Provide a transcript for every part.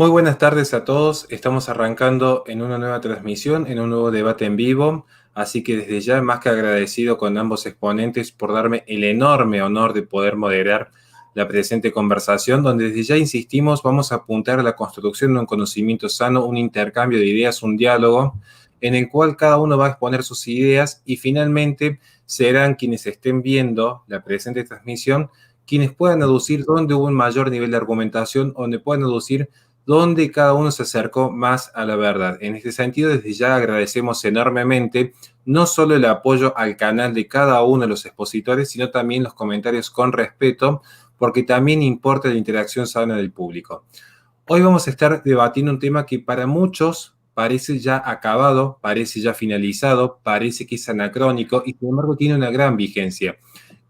Muy buenas tardes a todos. Estamos arrancando en una nueva transmisión, en un nuevo debate en vivo. Así que desde ya, más que agradecido con ambos exponentes por darme el enorme honor de poder moderar la presente conversación, donde desde ya insistimos, vamos a apuntar a la construcción de un conocimiento sano, un intercambio de ideas, un diálogo, en el cual cada uno va a exponer sus ideas y finalmente serán quienes estén viendo la presente transmisión quienes puedan aducir dónde hubo un mayor nivel de argumentación, donde puedan aducir donde cada uno se acercó más a la verdad. En este sentido, desde ya agradecemos enormemente no solo el apoyo al canal de cada uno de los expositores, sino también los comentarios con respeto, porque también importa la interacción sana del público. Hoy vamos a estar debatiendo un tema que para muchos parece ya acabado, parece ya finalizado, parece que es anacrónico y sin embargo tiene una gran vigencia.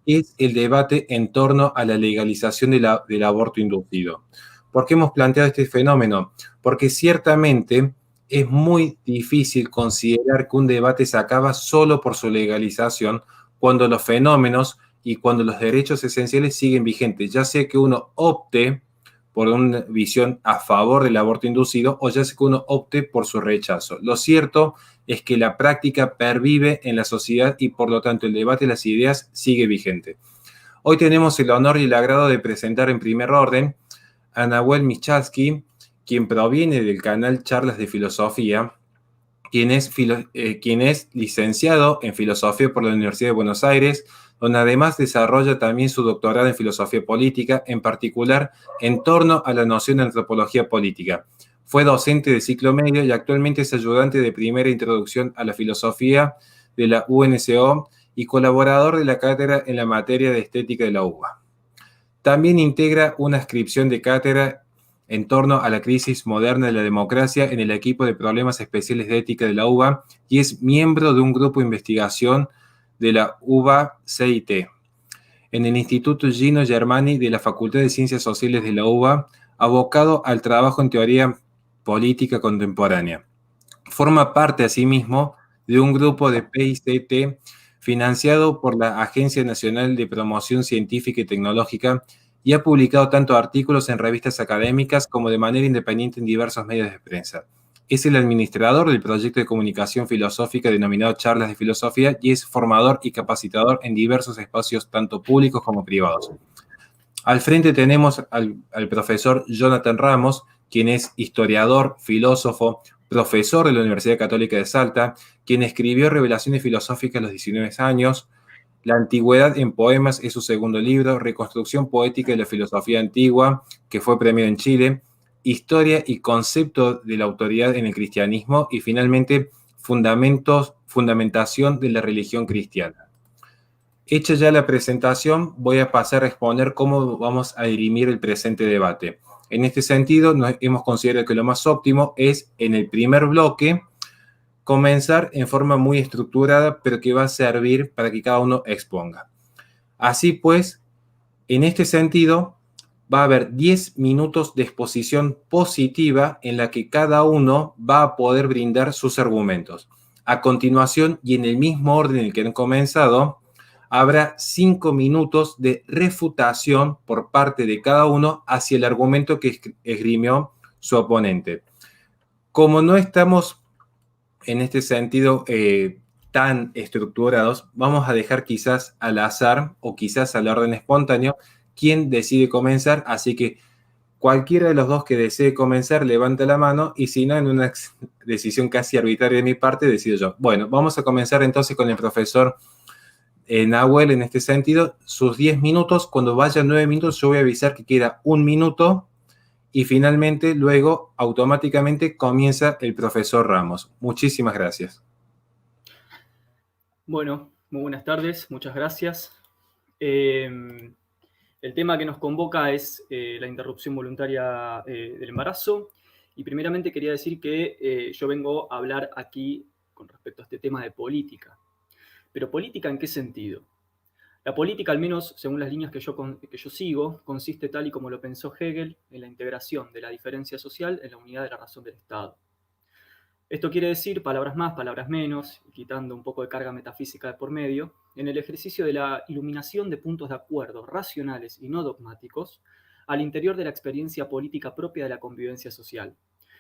Es el debate en torno a la legalización del aborto inducido. ¿Por qué hemos planteado este fenómeno? Porque ciertamente es muy difícil considerar que un debate se acaba solo por su legalización cuando los fenómenos y cuando los derechos esenciales siguen vigentes, ya sea que uno opte por una visión a favor del aborto inducido o ya sea que uno opte por su rechazo. Lo cierto es que la práctica pervive en la sociedad y por lo tanto el debate de las ideas sigue vigente. Hoy tenemos el honor y el agrado de presentar en primer orden a Nahuel Michalski, quien proviene del canal Charlas de Filosofía, quien es licenciado en Filosofía por la Universidad de Buenos Aires, donde además desarrolla también su doctorado en Filosofía Política, en particular en torno a la noción de antropología política. Fue docente de ciclo medio y actualmente es ayudante de primera introducción a la filosofía de la UNSO y colaborador de la cátedra en la materia de estética de la UBA. También integra una inscripción de cátedra en torno a la crisis moderna de la democracia en el equipo de problemas especiales de ética de la UBA y es miembro de un grupo de investigación de la UBA-CIT. En el Instituto Gino Germani de la Facultad de Ciencias Sociales de la UBA, abocado al trabajo en teoría política contemporánea. Forma parte, asimismo, de un grupo de PICT financiado por la Agencia Nacional de Promoción Científica y Tecnológica y ha publicado tanto artículos en revistas académicas como de manera independiente en diversos medios de prensa. Es el administrador del proyecto de comunicación filosófica denominado Charlas de Filosofía y es formador y capacitador en diversos espacios tanto públicos como privados. Al frente tenemos al profesor Jonathan Ramos, quien es historiador, filósofo, profesor de la Universidad Católica de Salta, quien escribió Revelaciones Filosóficas a los 19 años. La Antigüedad en Poemas es su segundo libro, Reconstrucción Poética de la Filosofía Antigua, que fue premiado en Chile, Historia y Concepto de la Autoridad en el Cristianismo y finalmente Fundamentación de la Religión Cristiana. Hecha ya la presentación, voy a pasar a exponer cómo vamos a dirimir el presente debate. En este sentido, hemos considerado que lo más óptimo es, en el primer bloque, comenzar en forma muy estructurada, pero que va a servir para que cada uno exponga. Así pues, en este sentido, va a haber 10 minutos de exposición positiva en la que cada uno va a poder brindar sus argumentos. A continuación, y en el mismo orden en el que han comenzado, habrá 5 minutos de refutación por parte de cada uno hacia el argumento que esgrimió su oponente. Como no estamos en este sentido tan estructurados, vamos a dejar quizás al azar o quizás al orden espontáneo quién decide comenzar, así que cualquiera de los dos que desee comenzar levanta la mano y si no, en una decisión casi arbitraria de mi parte, decido yo. Bueno, vamos a comenzar entonces con el profesor Nahuel en este sentido, sus 10 minutos, cuando vayan 9 minutos yo voy a avisar que queda un minuto y finalmente luego automáticamente comienza el profesor Ramos. Muchísimas gracias. Bueno, muy buenas tardes, muchas gracias. El tema que nos convoca es la interrupción voluntaria del embarazo. Y primeramente quería decir que yo vengo a hablar aquí con respecto a este tema de política. Pero política, ¿en qué sentido? La política, al menos según las líneas que yo sigo, consiste tal y como lo pensó Hegel en la integración de la diferencia social en la unidad de la razón del Estado. Esto quiere decir, palabras más, palabras menos, quitando un poco de carga metafísica de por medio, en el ejercicio de la iluminación de puntos de acuerdo racionales y no dogmáticos, al interior de la experiencia política propia de la convivencia social.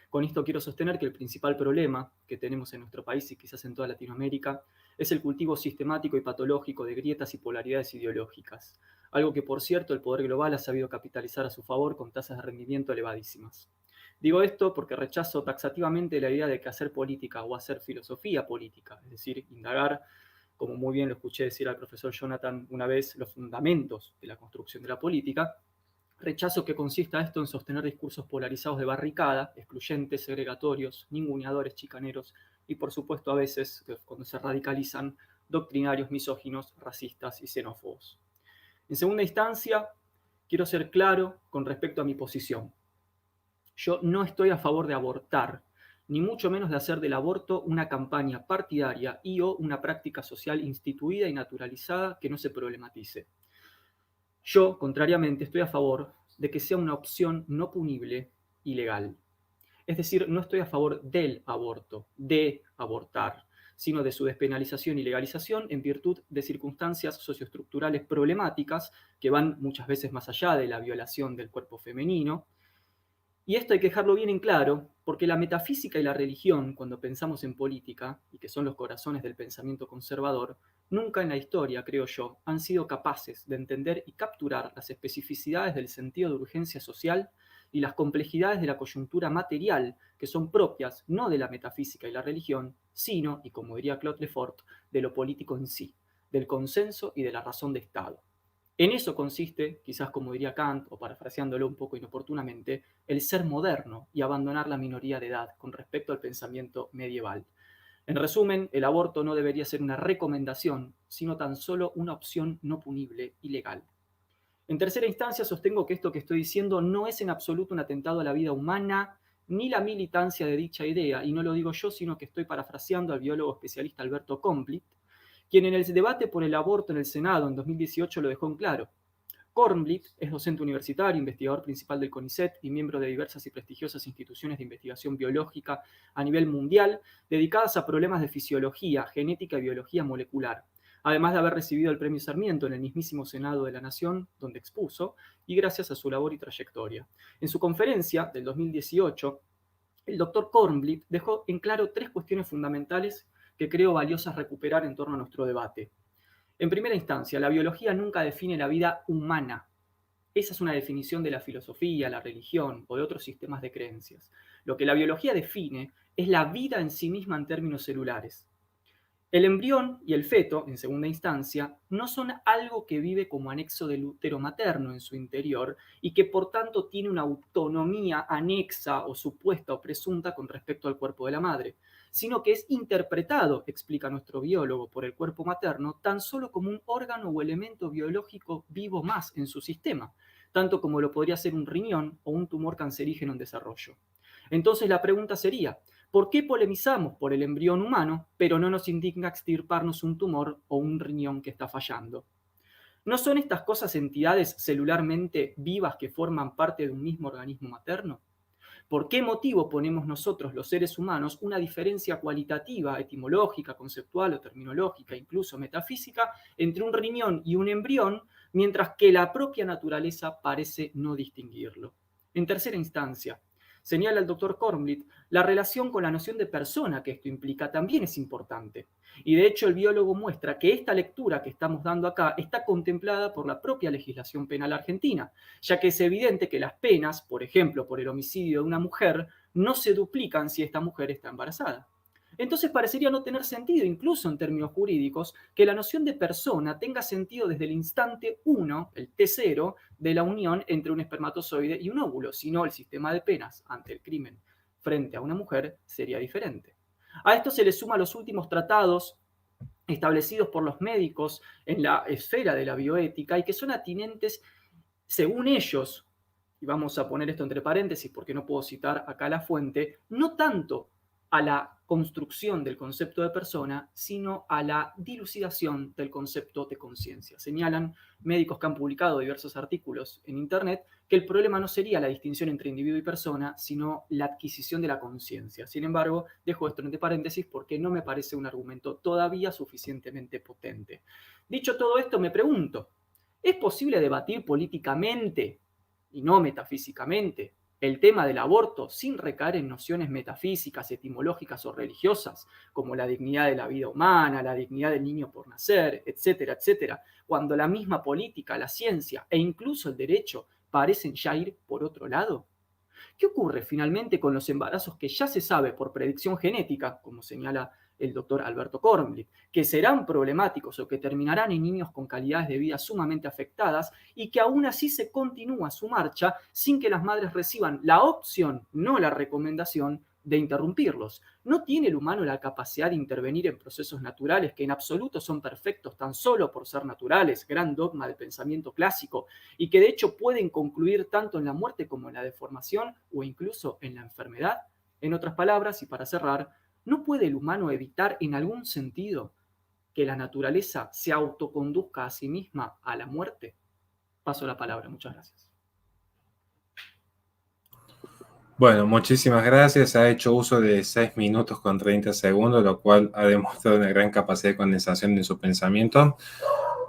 Con esto quiero sostener que el principal problema que tenemos en nuestro país y quizás en toda Latinoamérica es el cultivo sistemático y patológico de grietas y polaridades ideológicas, algo que por cierto el poder global ha sabido capitalizar a su favor con tasas de rendimiento elevadísimas. Digo esto porque rechazo taxativamente la idea de que hacer política o hacer filosofía política, es decir, indagar, como muy bien lo escuché decir al profesor Jonathan una vez, los fundamentos de la construcción de la política. Rechazo que consista esto en sostener discursos polarizados de barricada, excluyentes, segregatorios, ninguneadores, chicaneros y, por supuesto, a veces, cuando se radicalizan, doctrinarios, misóginos, racistas y xenófobos. En segunda instancia, quiero ser claro con respecto a mi posición. Yo no estoy a favor de abortar, ni mucho menos de hacer del aborto una campaña partidaria y o una práctica social instituida y naturalizada que no se problematice. Yo, contrariamente, estoy a favor de que sea una opción no punible y legal. Es decir, no estoy a favor del aborto, de abortar, sino de su despenalización y legalización en virtud de circunstancias socioestructurales problemáticas que van muchas veces más allá de la violación del cuerpo femenino. Y esto hay que dejarlo bien en claro, porque la metafísica y la religión, cuando pensamos en política, y que son los corazones del pensamiento conservador, nunca en la historia, creo yo, han sido capaces de entender y capturar las especificidades del sentido de urgencia social y las complejidades de la coyuntura material, que son propias no de la metafísica y la religión, sino, y como diría Claude Lefort, de lo político en sí, del consenso y de la razón de Estado. En eso consiste, quizás como diría Kant, o parafraseándolo un poco inoportunamente, el ser moderno y abandonar la minoría de edad con respecto al pensamiento medieval. En resumen, el aborto no debería ser una recomendación, sino tan solo una opción no punible y legal. En tercera instancia, sostengo que esto que estoy diciendo no es en absoluto un atentado a la vida humana ni la militancia de dicha idea, y no lo digo yo, sino que estoy parafraseando al biólogo especialista Alberto Komplit, quien en el debate por el aborto en el Senado en 2018 lo dejó en claro. Kornblit es docente universitario, investigador principal del CONICET y miembro de diversas y prestigiosas instituciones de investigación biológica a nivel mundial dedicadas a problemas de fisiología, genética y biología molecular, además de haber recibido el Premio Sarmiento en el mismísimo Senado de la Nación, donde expuso, y gracias a su labor y trayectoria. En su conferencia del 2018, el doctor Kornblit dejó en claro tres cuestiones fundamentales que creo valiosas recuperar en torno a nuestro debate. En primera instancia, la biología nunca define la vida humana. Esa es una definición de la filosofía, la religión o de otros sistemas de creencias. Lo que la biología define es la vida en sí misma en términos celulares. El embrión y el feto, en segunda instancia, no son algo que vive como anexo del útero materno en su interior y que por tanto tiene una autonomía anexa o supuesta o presunta con respecto al cuerpo de la madre, sino que es interpretado, explica nuestro biólogo, por el cuerpo materno tan solo como un órgano o elemento biológico vivo más en su sistema, tanto como lo podría ser un riñón o un tumor cancerígeno en desarrollo. Entonces la pregunta sería, ¿por qué polemizamos por el embrión humano, pero no nos indigna extirparnos un tumor o un riñón que está fallando? ¿No son estas cosas entidades celularmente vivas que forman parte de un mismo organismo materno? ¿Por qué motivo ponemos nosotros, los seres humanos, una diferencia cualitativa, etimológica, conceptual o terminológica, incluso metafísica, entre un riñón y un embrión, mientras que la propia naturaleza parece no distinguirlo? En tercera instancia, señala el doctor Kornblit, la relación con la noción de persona que esto implica también es importante. Y de hecho el biólogo muestra que esta lectura que estamos dando acá está contemplada por la propia legislación penal argentina, ya que es evidente que las penas, por ejemplo, por el homicidio de una mujer, no se duplican si esta mujer está embarazada. Entonces parecería no tener sentido, incluso en términos jurídicos, que la noción de persona tenga sentido desde el instante 1, el T0, de la unión entre un espermatozoide y un óvulo, si no el sistema de penas ante el crimen frente a una mujer sería diferente. A esto se le suma los últimos tratados establecidos por los médicos en la esfera de la bioética y que son atinentes, según ellos, y vamos a poner esto entre paréntesis porque no puedo citar acá la fuente, no tanto a la construcción del concepto de persona, sino a la dilucidación del concepto de conciencia. Señalan médicos que han publicado diversos artículos en Internet que el problema no sería la distinción entre individuo y persona, sino la adquisición de la conciencia. Sin embargo, dejo esto entre paréntesis porque no me parece un argumento todavía suficientemente potente. Dicho todo esto, me pregunto, ¿es posible debatir políticamente y no metafísicamente, el tema del aborto sin recaer en nociones metafísicas, etimológicas o religiosas, como la dignidad de la vida humana, la dignidad del niño por nacer, etcétera, etcétera, cuando la misma política, la ciencia e incluso el derecho parecen ya ir por otro lado? ¿Qué ocurre finalmente con los embarazos que ya se sabe por predicción genética, como señala el doctor Alberto Kornblit, que serán problemáticos o que terminarán en niños con calidades de vida sumamente afectadas y que aún así se continúa su marcha sin que las madres reciban la opción, no la recomendación, de interrumpirlos? ¿No tiene el humano la capacidad de intervenir en procesos naturales que en absoluto son perfectos tan solo por ser naturales, gran dogma del pensamiento clásico, y que de hecho pueden concluir tanto en la muerte como en la deformación o incluso en la enfermedad? En otras palabras, y para cerrar, ¿no puede el humano evitar en algún sentido que la naturaleza se autoconduzca a sí misma a la muerte? Paso la palabra, muchas gracias. Bueno, muchísimas gracias. Ha hecho uso de 6 minutos con 30 segundos, lo cual ha demostrado una gran capacidad de condensación en su pensamiento.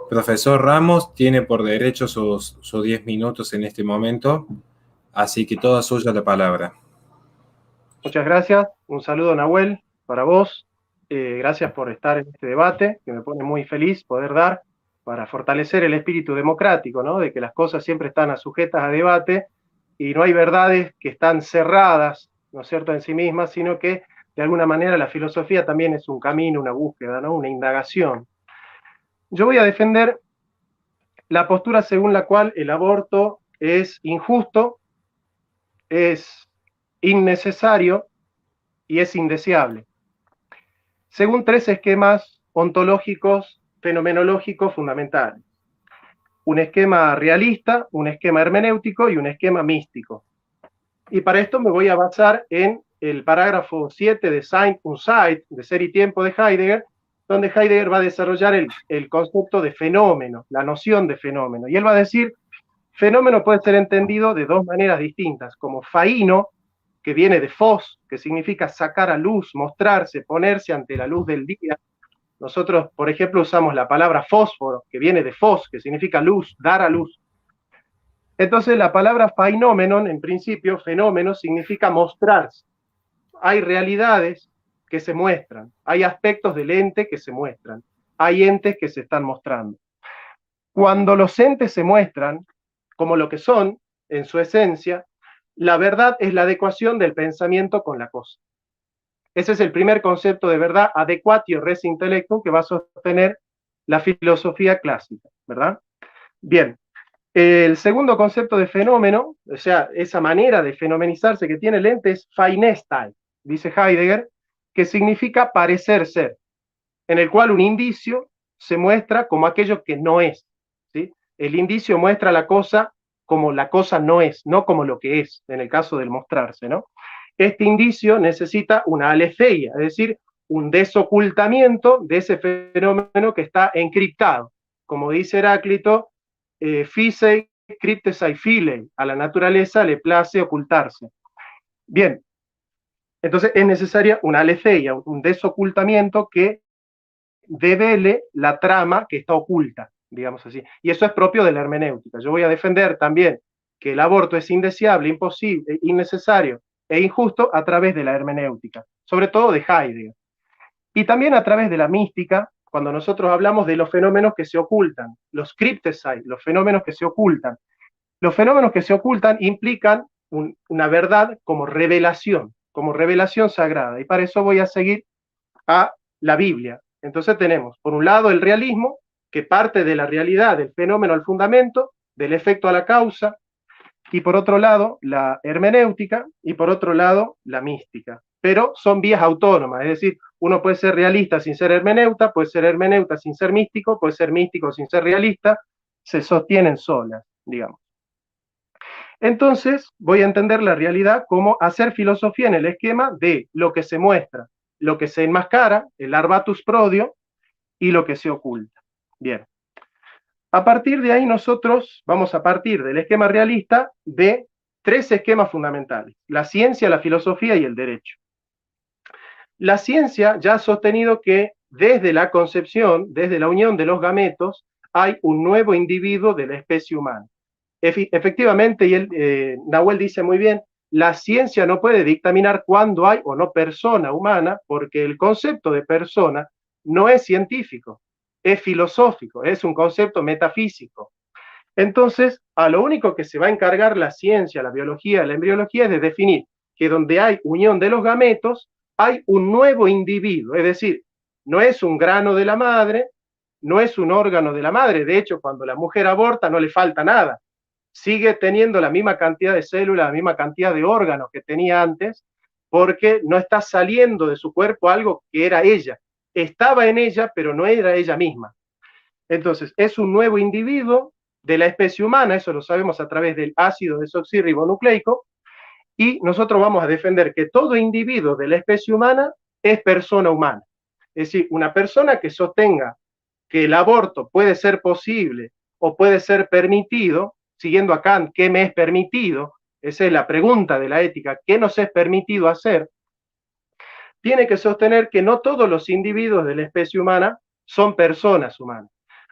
Profesor Ramos tiene por derecho sus 10 minutos en este momento, así que toda suya la palabra. Muchas gracias. Un saludo, Nahuel, para vos. Gracias por estar en este debate, que me pone muy feliz poder dar para fortalecer el espíritu democrático, ¿no? De que las cosas siempre están sujetas a debate y no hay verdades que están cerradas, ¿no es cierto?, en sí mismas, sino que de alguna manera la filosofía también es un camino, una búsqueda, ¿no?, una indagación. Yo voy a defender la postura según la cual el aborto es injusto, es innecesario y es indeseable, según 3 esquemas ontológicos, fenomenológicos fundamentales. Un esquema realista, un esquema hermenéutico y un esquema místico. Y para esto me voy a basar en el parágrafo 7 de Sein und Zeit, de Ser y Tiempo de Heidegger, donde Heidegger va a desarrollar el concepto de fenómeno, la noción de fenómeno. Y él va a decir, fenómeno puede ser entendido de 2 maneras distintas, como faino, que viene de fos, que significa sacar a luz, mostrarse, ponerse ante la luz del día. Nosotros, por ejemplo, usamos la palabra fósforo, que viene de fos, que significa luz, dar a luz. Entonces, la palabra fainómenon, en principio, fenómeno, significa mostrarse. Hay realidades que se muestran, hay aspectos del ente que se muestran, hay entes que se están mostrando. Cuando los entes se muestran como lo que son, en su esencia, la verdad es la adecuación del pensamiento con la cosa. Ese es el primer concepto de verdad, adequatio res intellectum, que va a sostener la filosofía clásica, ¿verdad? Bien, el segundo concepto de fenómeno, o sea, esa manera de fenomenizarse que tiene el ente es Feinestai, dice Heidegger, que significa parecer ser, en el cual un indicio se muestra como aquello que no es, ¿sí? El indicio muestra la cosa como la cosa no es, no como lo que es, en el caso del mostrarse, ¿no? Este indicio necesita una aletheia, es decir, un desocultamiento de ese fenómeno que está encriptado. Como dice Heráclito, Phisei cryptesai philei, a la naturaleza le place ocultarse. Bien, entonces es necesaria una aletheia, un desocultamiento que devele la trama que está oculta, digamos así. Y eso es propio de la hermenéutica. Yo voy a defender también que el aborto es indeseable, imposible, innecesario e injusto a través de la hermenéutica, sobre todo de Heidegger. Y también a través de la mística, cuando nosotros hablamos de los fenómenos que se ocultan, los cryptesai, los fenómenos que se ocultan. Los fenómenos que se ocultan implican una verdad como revelación sagrada. Y para eso voy a seguir a la Biblia. Entonces tenemos, por un lado, el realismo, que parte de la realidad, del fenómeno al fundamento, del efecto a la causa, y por otro lado, la hermenéutica, y por otro lado, la mística. Pero son vías autónomas, es decir, uno puede ser realista sin ser hermeneuta, puede ser hermeneuta sin ser místico, puede ser místico sin ser realista, se sostienen solas, digamos. Entonces, voy a entender la realidad como hacer filosofía en el esquema de lo que se muestra, lo que se enmascara, el arbatus prodio, y lo que se oculta. Bien. A partir de ahí nosotros vamos a partir del esquema realista de 3 esquemas fundamentales: la ciencia, la filosofía y el derecho. La ciencia ya ha sostenido que desde la concepción, desde la unión de los gametos, hay un nuevo individuo de la especie humana. efectivamente, y Nahuel dice muy bien, la ciencia no puede dictaminar cuándo hay o no persona humana, porque el concepto de persona no es científico, es filosófico, es un concepto metafísico. Entonces, a lo único que se va a encargar la ciencia, la biología, la embriología, es de definir que donde hay unión de los gametos, hay un nuevo individuo, es decir, no es un grano de la madre, no es un órgano de la madre, de hecho, cuando la mujer aborta no le falta nada, sigue teniendo la misma cantidad de células, la misma cantidad de órganos que tenía antes, porque no está saliendo de su cuerpo algo que era ella. Estaba en ella, pero no era ella misma. Entonces, es un nuevo individuo de la especie humana, eso lo sabemos a través del ácido desoxirribonucleico, y nosotros vamos a defender que todo individuo de la especie humana es persona humana. Es decir, una persona que sostenga que el aborto puede ser posible o puede ser permitido, siguiendo a Kant, ¿qué me es permitido? Esa es la pregunta de la ética, ¿qué nos es permitido hacer? Tiene que sostener que no todos los individuos de la especie humana son personas humanas.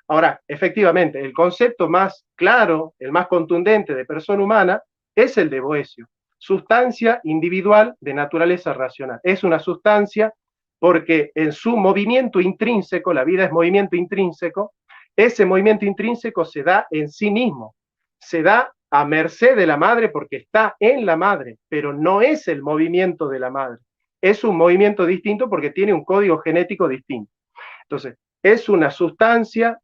Ahora, efectivamente, el concepto más claro, el más contundente de persona humana es el de Boecio, sustancia individual de naturaleza racional. Es una sustancia porque en su movimiento intrínseco, la vida es movimiento intrínseco, ese movimiento intrínseco se da en sí mismo, se da a merced de la madre porque está en la madre, pero no es el movimiento de la madre. Es un movimiento distinto porque tiene un código genético distinto. Entonces, es una sustancia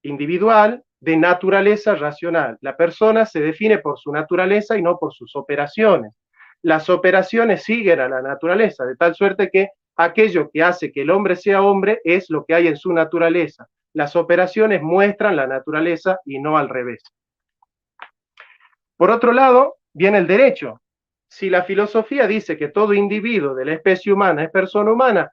individual de naturaleza racional. La persona se define por su naturaleza y no por sus operaciones. Las operaciones siguen a la naturaleza, de tal suerte que aquello que hace que el hombre sea hombre es lo que hay en su naturaleza. Las operaciones muestran la naturaleza y no al revés. Por otro lado, viene el derecho. Si la filosofía dice que todo individuo de la especie humana es persona humana,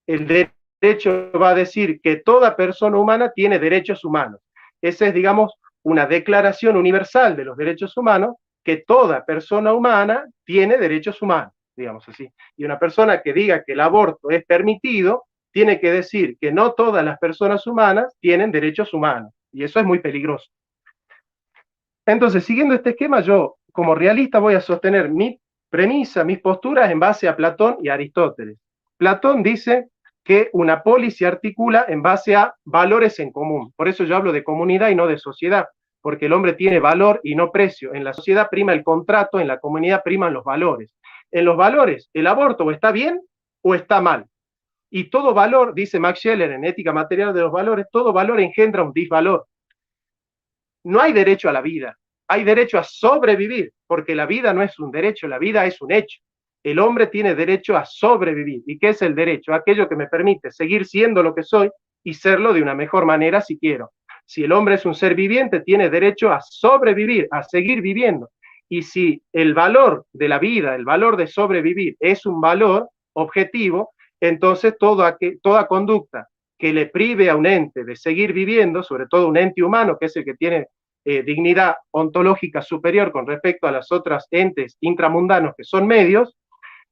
el derecho va a decir que toda persona humana tiene derechos humanos. Esa es, digamos, una declaración universal de los derechos humanos, que toda persona humana tiene derechos humanos, digamos así. Y una persona que diga que el aborto es permitido, tiene que decir que no todas las personas humanas tienen derechos humanos. Y eso es muy peligroso. Entonces, siguiendo este esquema, yo, como realista, voy a sostener mi premisa, mis posturas en base a Platón y Aristóteles. Platón dice que una polis se articula en base a valores en común. Por eso yo hablo de comunidad y no de sociedad, porque el hombre tiene valor y no precio. En la sociedad prima el contrato, en la comunidad priman los valores. En los valores, el aborto o está bien o está mal. Y todo valor, dice Max Scheler en Ética Material de los Valores, todo valor engendra un disvalor. No hay derecho a la vida, hay derecho a sobrevivir, porque la vida no es un derecho, la vida es un hecho. El hombre tiene derecho a sobrevivir. ¿Y qué es el derecho? Aquello que me permite seguir siendo lo que soy y serlo de una mejor manera si quiero. Si el hombre es un ser viviente, tiene derecho a sobrevivir, a seguir viviendo. Y si el valor de la vida, el valor de sobrevivir es un valor objetivo, entonces toda conducta que le prive a un ente de seguir viviendo, sobre todo un ente humano, que es el que tiene dignidad ontológica superior con respecto a las otras entes intramundanos que son medios,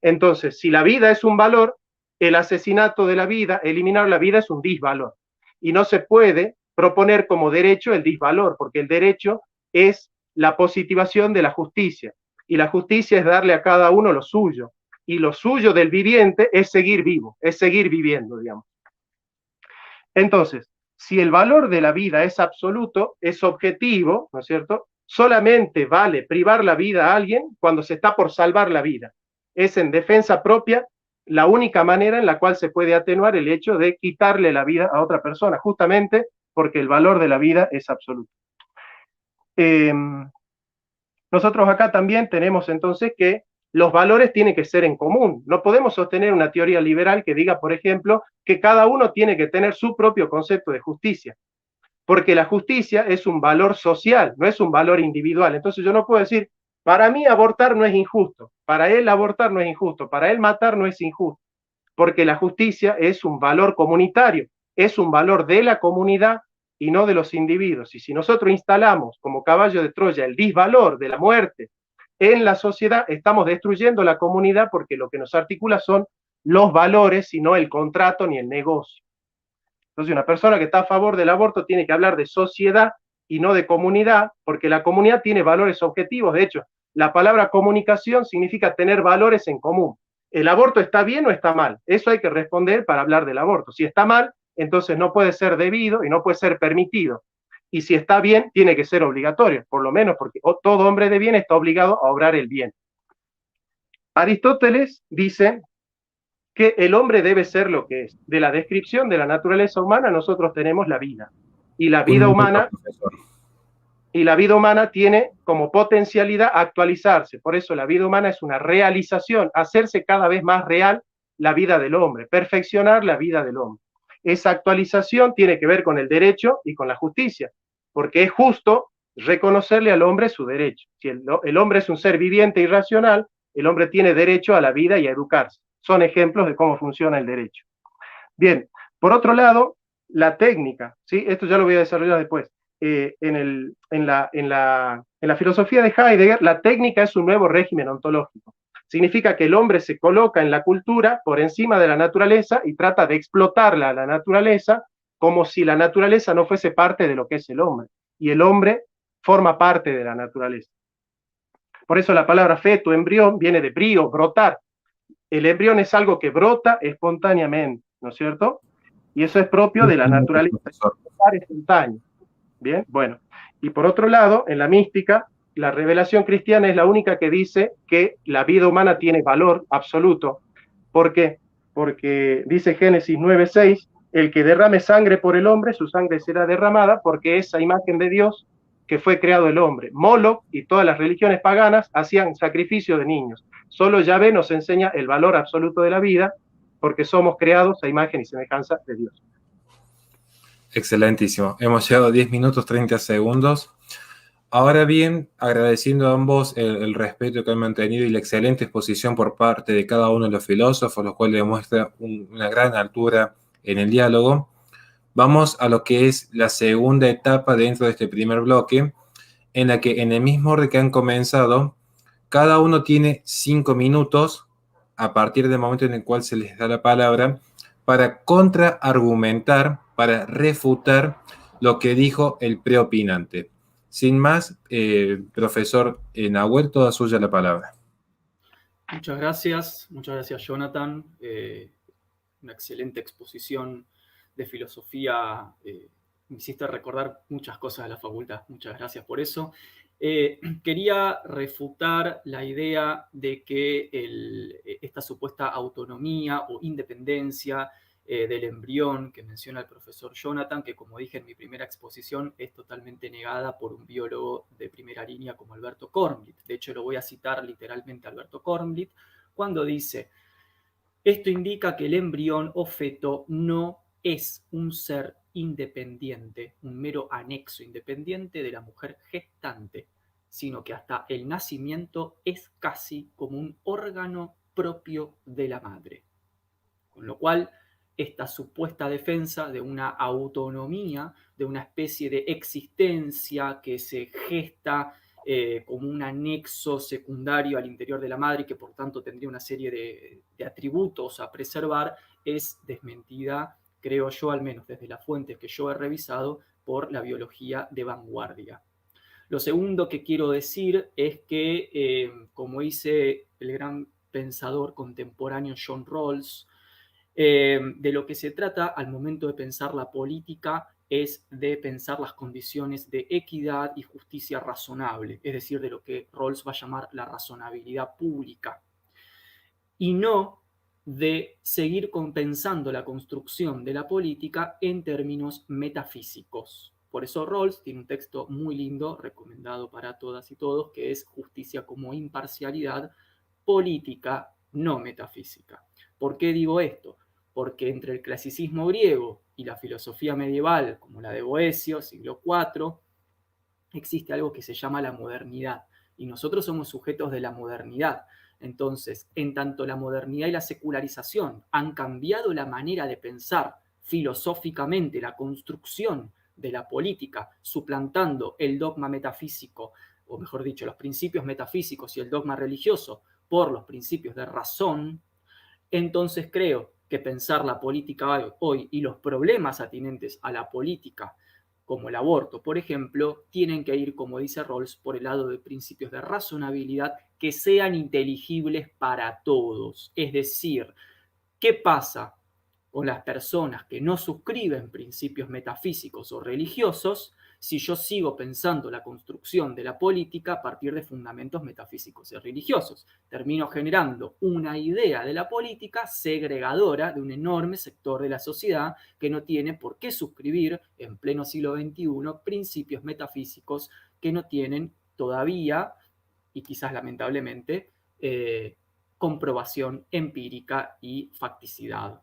entonces, si la vida es un valor, el asesinato de la vida, eliminar la vida es un disvalor. Y no se puede proponer como derecho el disvalor, porque el derecho es la positivación de la justicia. Y la justicia es darle a cada uno lo suyo. Y lo suyo del viviente es seguir vivo, es seguir viviendo, digamos. Entonces, si el valor de la vida es absoluto, es objetivo, ¿no es cierto? Solamente vale privar la vida a alguien cuando se está por salvar la vida. Es en defensa propia la única manera en la cual se puede atenuar el hecho de quitarle la vida a otra persona, justamente porque el valor de la vida es absoluto. Nosotros acá también tenemos entonces que los valores tienen que ser en común. No podemos sostener una teoría liberal que diga, por ejemplo, que cada uno tiene que tener su propio concepto de justicia, porque la justicia es un valor social, no es un valor individual. Entonces yo no puedo decir, para mí abortar no es injusto, para él abortar no es injusto, para él matar no es injusto, porque la justicia es un valor comunitario, es un valor de la comunidad y no de los individuos. Y si nosotros instalamos como caballo de Troya el disvalor de la muerte en la sociedad, estamos destruyendo la comunidad porque lo que nos articula son los valores y no el contrato ni el negocio. Entonces una persona que está a favor del aborto tiene que hablar de sociedad y no de comunidad, porque la comunidad tiene valores objetivos. De hecho, la palabra comunicación significa tener valores en común. ¿El aborto está bien o está mal? Eso hay que responder para hablar del aborto. Si está mal, entonces no puede ser debido y no puede ser permitido. Y si está bien, tiene que ser obligatorio, por lo menos porque todo hombre de bien está obligado a obrar el bien. Aristóteles dice que el hombre debe ser lo que es. De la descripción de la naturaleza humana nosotros tenemos la vida. Y la Un vida minuto, humana, profesor. tiene como potencialidad actualizarse. Por eso la vida humana es una realización, hacerse cada vez más real la vida del hombre, perfeccionar la vida del hombre. Esa actualización tiene que ver con el derecho y con la justicia, porque es justo reconocerle al hombre su derecho. Si el hombre es un ser viviente y racional, el hombre tiene derecho a la vida y a educarse. Son ejemplos de cómo funciona el derecho. Bien, por otro lado, la técnica, ¿sí? Esto ya lo voy a desarrollar después. En la filosofía de Heidegger, la técnica es un nuevo régimen ontológico. Significa que el hombre se coloca en la cultura por encima de la naturaleza y trata de explotarla a la naturaleza como si la naturaleza no fuese parte de lo que es el hombre. Y el hombre forma parte de la naturaleza. Por eso la palabra feto, embrión, viene de brío, brotar. El embrión es algo que brota espontáneamente, ¿no es cierto? Y eso es propio de la naturaleza, espontáneo. Bien, bueno. Y por otro lado, en la mística, la revelación cristiana es la única que dice que la vida humana tiene valor absoluto. ¿Por qué? Porque dice Génesis 9:6, el que derrame sangre por el hombre, su sangre será derramada, porque esa imagen de Dios que fue creado el hombre. Moloch y todas las religiones paganas hacían sacrificio de niños. Solo Yahvé nos enseña el valor absoluto de la vida, porque somos creados a imagen y semejanza de Dios. Excelentísimo. Hemos llegado a 10 minutos 30 segundos. Ahora bien, agradeciendo a ambos el respeto que han mantenido y la excelente exposición por parte de cada uno de los filósofos, lo cual demuestra una gran altura en el diálogo, vamos a lo que es la segunda etapa dentro de este primer bloque, en la que en el mismo orden que han comenzado, cada uno tiene 5 minutos a partir del momento en el cual se les da la palabra para contraargumentar, para refutar lo que dijo el preopinante. Sin más, profesor Nahuel, toda suya la palabra. Muchas gracias Jonathan. Una excelente exposición de filosofía. Me hiciste recordar muchas cosas de la facultad. Muchas gracias por eso. Quería refutar la idea de que esta supuesta autonomía o independencia del embrión que menciona el profesor Jonathan, que como dije en mi primera exposición, es totalmente negada por un biólogo de primera línea como Alberto Kornblit. De hecho, lo voy a citar literalmente a Alberto Kornblit cuando dice: esto indica que el embrión o feto no es un ser independiente, un mero anexo independiente de la mujer gestante, sino que hasta el nacimiento es casi como un órgano propio de la madre. Con lo cual, esta supuesta defensa de una autonomía, de una especie de existencia que se gesta como un anexo secundario al interior de la madre y que por tanto tendría una serie de atributos a preservar, es desmentida, creo yo, al menos desde las fuentes que yo he revisado, por la biología de vanguardia. Lo segundo que quiero decir es que, como dice el gran pensador contemporáneo John Rawls, de lo que se trata al momento de pensar la política es de pensar las condiciones de equidad y justicia razonable, es decir, de lo que Rawls va a llamar la razonabilidad pública, y no de seguir compensando la construcción de la política en términos metafísicos. Por eso Rawls tiene un texto muy lindo, recomendado para todas y todos, que es Justicia como imparcialidad, política, no metafísica. ¿Por qué digo esto? Porque entre el clasicismo griego y la filosofía medieval, como la de Boecio, siglo IV, existe algo que se llama la modernidad, y nosotros somos sujetos de la modernidad. Entonces, en tanto la modernidad y la secularización han cambiado la manera de pensar filosóficamente la construcción de la política, suplantando el dogma metafísico, o mejor dicho, los principios metafísicos y el dogma religioso por los principios de razón, entonces creo que pensar la política hoy y los problemas atinentes a la política como el aborto, por ejemplo, tienen que ir, como dice Rawls, por el lado de principios de razonabilidad que sean inteligibles para todos. Es decir, ¿qué pasa con las personas que no suscriben principios metafísicos o religiosos si yo sigo pensando la construcción de la política a partir de fundamentos metafísicos y religiosos? Termino generando una idea de la política segregadora de un enorme sector de la sociedad que no tiene por qué suscribir en pleno siglo XXI principios metafísicos que no tienen todavía, y quizás lamentablemente, comprobación empírica y facticidad.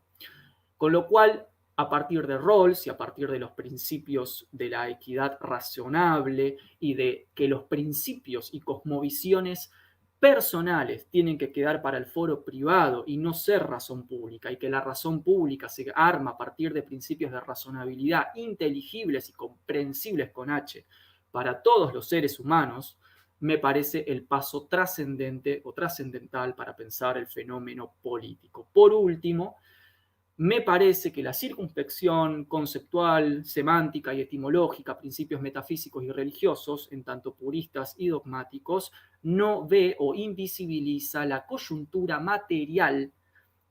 Con lo cual, a partir de Rawls y a partir de los principios de la equidad razonable y de que los principios y cosmovisiones personales tienen que quedar para el foro privado y no ser razón pública, y que la razón pública se arma a partir de principios de razonabilidad inteligibles y comprensibles con H para todos los seres humanos, me parece el paso trascendente o trascendental para pensar el fenómeno político. Por último, me parece que la circunspección conceptual, semántica y etimológica, principios metafísicos y religiosos, en tanto puristas y dogmáticos, no ve o invisibiliza la coyuntura material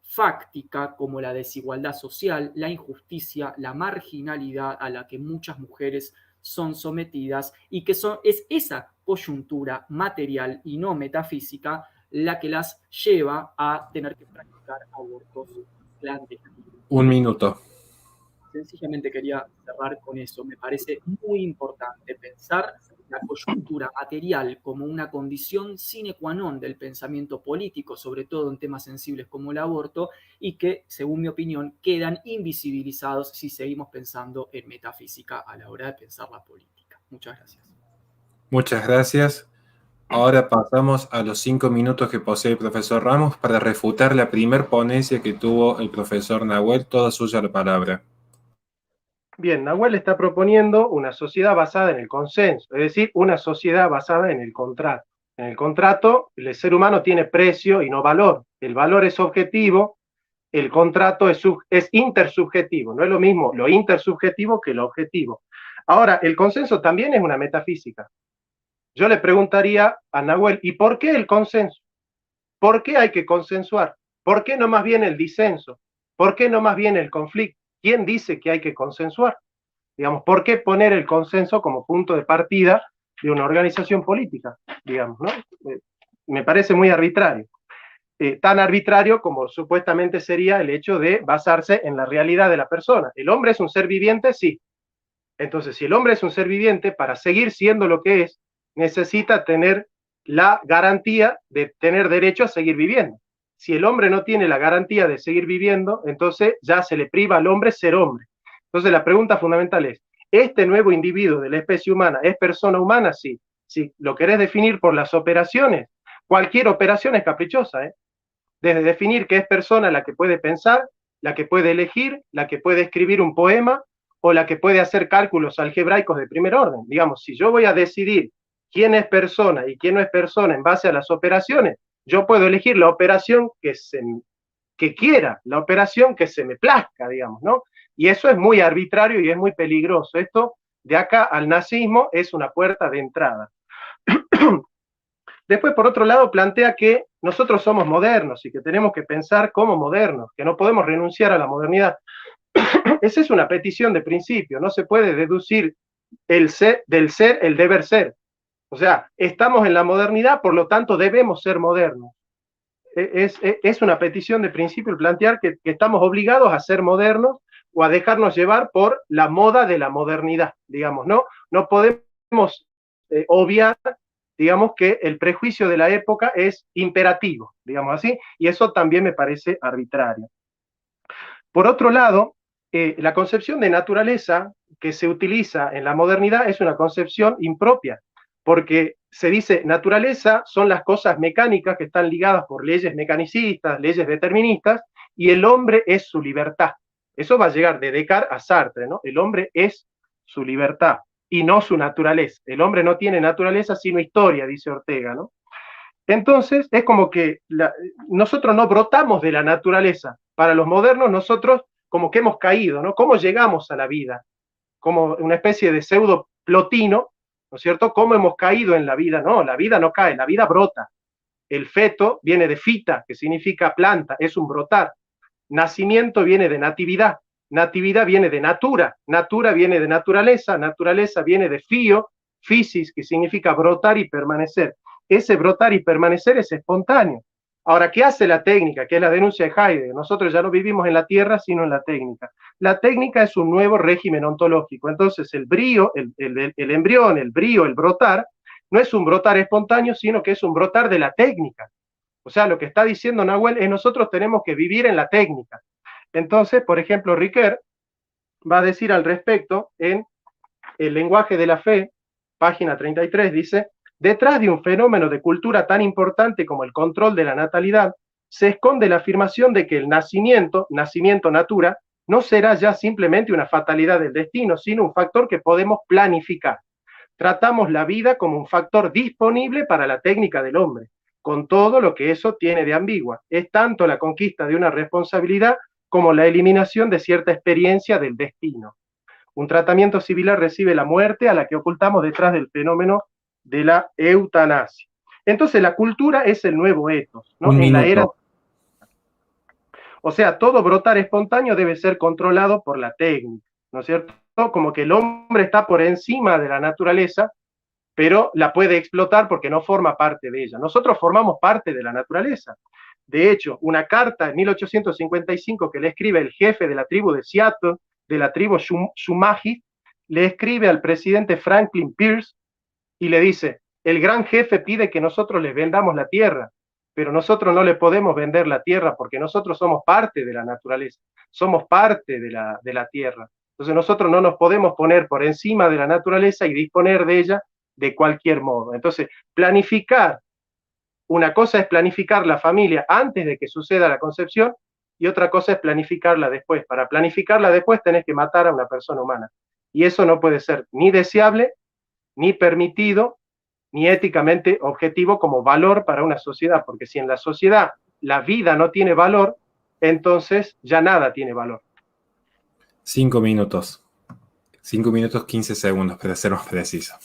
fáctica como la desigualdad social, la injusticia, la marginalidad a la que muchas mujeres son sometidas, y que es esa coyuntura material y no metafísica la que las lleva a tener que practicar abortos clandestinos. Un minuto. Sencillamente quería cerrar con eso. Me parece muy importante pensar la coyuntura material como una condición sine qua non del pensamiento político, sobre todo en temas sensibles como el aborto, y que, según mi opinión, quedan invisibilizados si seguimos pensando en metafísica a la hora de pensar la política. Muchas gracias. Muchas gracias. Ahora pasamos a los 5 minutos que posee el profesor Ramos para refutar la primer ponencia que tuvo el profesor Nahuel. Toda suya la palabra. Bien, Nahuel está proponiendo una sociedad basada en el consenso, es decir, una sociedad basada en el contrato. En el contrato, el ser humano tiene precio y no valor. El valor es objetivo, el contrato es intersubjetivo. No es lo mismo lo intersubjetivo que lo objetivo. Ahora, el consenso también es una metafísica. Yo le preguntaría a Nahuel, ¿y por qué el consenso? ¿Por qué hay que consensuar? ¿Por qué no más bien el disenso? ¿Por qué no más bien el conflicto? ¿Quién dice que hay que consensuar? Digamos, ¿por qué poner el consenso como punto de partida de una organización política? Digamos, ¿no? Me parece muy arbitrario. Tan arbitrario como supuestamente sería el hecho de basarse en la realidad de la persona. ¿El hombre es un ser viviente? Sí. Entonces, si el hombre es un ser viviente, para seguir siendo lo que es, necesita tener la garantía de tener derecho a seguir viviendo. Si el hombre no tiene la garantía de seguir viviendo, entonces ya se le priva al hombre ser hombre. Entonces la pregunta fundamental es, ¿este nuevo individuo de la especie humana es persona humana? Sí. Si lo querés definir por las operaciones, cualquier operación es caprichosa, ¿eh? Desde definir que es persona la que puede pensar, la que puede elegir, la que puede escribir un poema, o la que puede hacer cálculos algebraicos de primer orden. Digamos, si yo voy a decidir quién es persona y quién no es persona en base a las operaciones, yo puedo elegir la operación que quiera, la operación que se me plazca, digamos, ¿no? Y eso es muy arbitrario y es muy peligroso. Esto, de acá al nazismo, es una puerta de entrada. Después, por otro lado, plantea que nosotros somos modernos y que tenemos que pensar como modernos, que no podemos renunciar a la modernidad. Esa es una petición de principio, no se puede deducir del ser el deber ser. O sea, estamos en la modernidad, por lo tanto debemos ser modernos. Es una petición de principio el plantear que estamos obligados a ser modernos o a dejarnos llevar por la moda de la modernidad, digamos, ¿no? No podemos obviar, digamos, que el prejuicio de la época es imperativo, digamos así, y eso también me parece arbitrario. Por otro lado, la concepción de naturaleza que se utiliza en la modernidad es una concepción impropia, porque se dice naturaleza son las cosas mecánicas que están ligadas por leyes mecanicistas, leyes deterministas, y el hombre es su libertad. Eso va a llegar de Descartes a Sartre, ¿no? El hombre es su libertad y no su naturaleza. El hombre no tiene naturaleza sino historia, dice Ortega, ¿no? Entonces, es como que nosotros no brotamos de la naturaleza. Para los modernos, nosotros como que hemos caído, ¿no? ¿Cómo llegamos a la vida? como una especie de pseudo plotino, ¿no es cierto? ¿Cómo hemos caído en la vida? No, la vida no cae, la vida brota. El feto viene de fita, que significa planta, es un brotar. Nacimiento viene de natividad, natividad viene de natura, natura viene de naturaleza, naturaleza viene de fío, physis, que significa brotar y permanecer. Ese brotar y permanecer es espontáneo. Ahora, ¿qué hace la técnica? Que es la denuncia de Heidegger. Nosotros ya no vivimos en la tierra, sino en la técnica. La técnica es un nuevo régimen ontológico. Entonces, el brío, el embrión, el brío, el brotar, no es un brotar espontáneo, sino que es un brotar de la técnica. O sea, lo que está diciendo Nahuel es nosotros tenemos que vivir en la técnica. Entonces, por ejemplo, Riquet va a decir al respecto en El lenguaje de la fe, página 33, dice, detrás de un fenómeno de cultura tan importante como el control de la natalidad, se esconde la afirmación de que el nacimiento, nacimiento natura, no será ya simplemente una fatalidad del destino, sino un factor que podemos planificar. Tratamos la vida como un factor disponible para la técnica del hombre, con todo lo que eso tiene de ambigua. Es tanto la conquista de una responsabilidad como la eliminación de cierta experiencia del destino. Un tratamiento similar recibe la muerte a la que ocultamos detrás del fenómeno de la eutanasia. Entonces la cultura es el nuevo etos, ¿no? En la era. O sea, todo brotar espontáneo debe ser controlado por la técnica, ¿no es cierto? Como que el hombre está por encima de la naturaleza, pero la puede explotar porque no forma parte de ella. Nosotros formamos parte de la naturaleza. De hecho, una carta en 1855 que le escribe el jefe de la tribu de Seattle, de la tribu Shumaji, le escribe al presidente Franklin Pierce y le dice, el gran jefe pide que nosotros les vendamos la tierra, pero nosotros no le podemos vender la tierra porque nosotros somos parte de la naturaleza, somos parte de la tierra. Entonces nosotros no nos podemos poner por encima de la naturaleza y disponer de ella de cualquier modo. Entonces, planificar, una cosa es planificar la familia antes de que suceda la concepción y otra cosa es planificarla después. Para planificarla después tenés que matar a una persona humana. Y eso no puede ser ni deseable, ni permitido, ni éticamente objetivo como valor para una sociedad, porque si en la sociedad la vida no tiene valor, entonces ya nada tiene valor. 5 minutos. 5 minutos 15 segundos, para ser más preciso.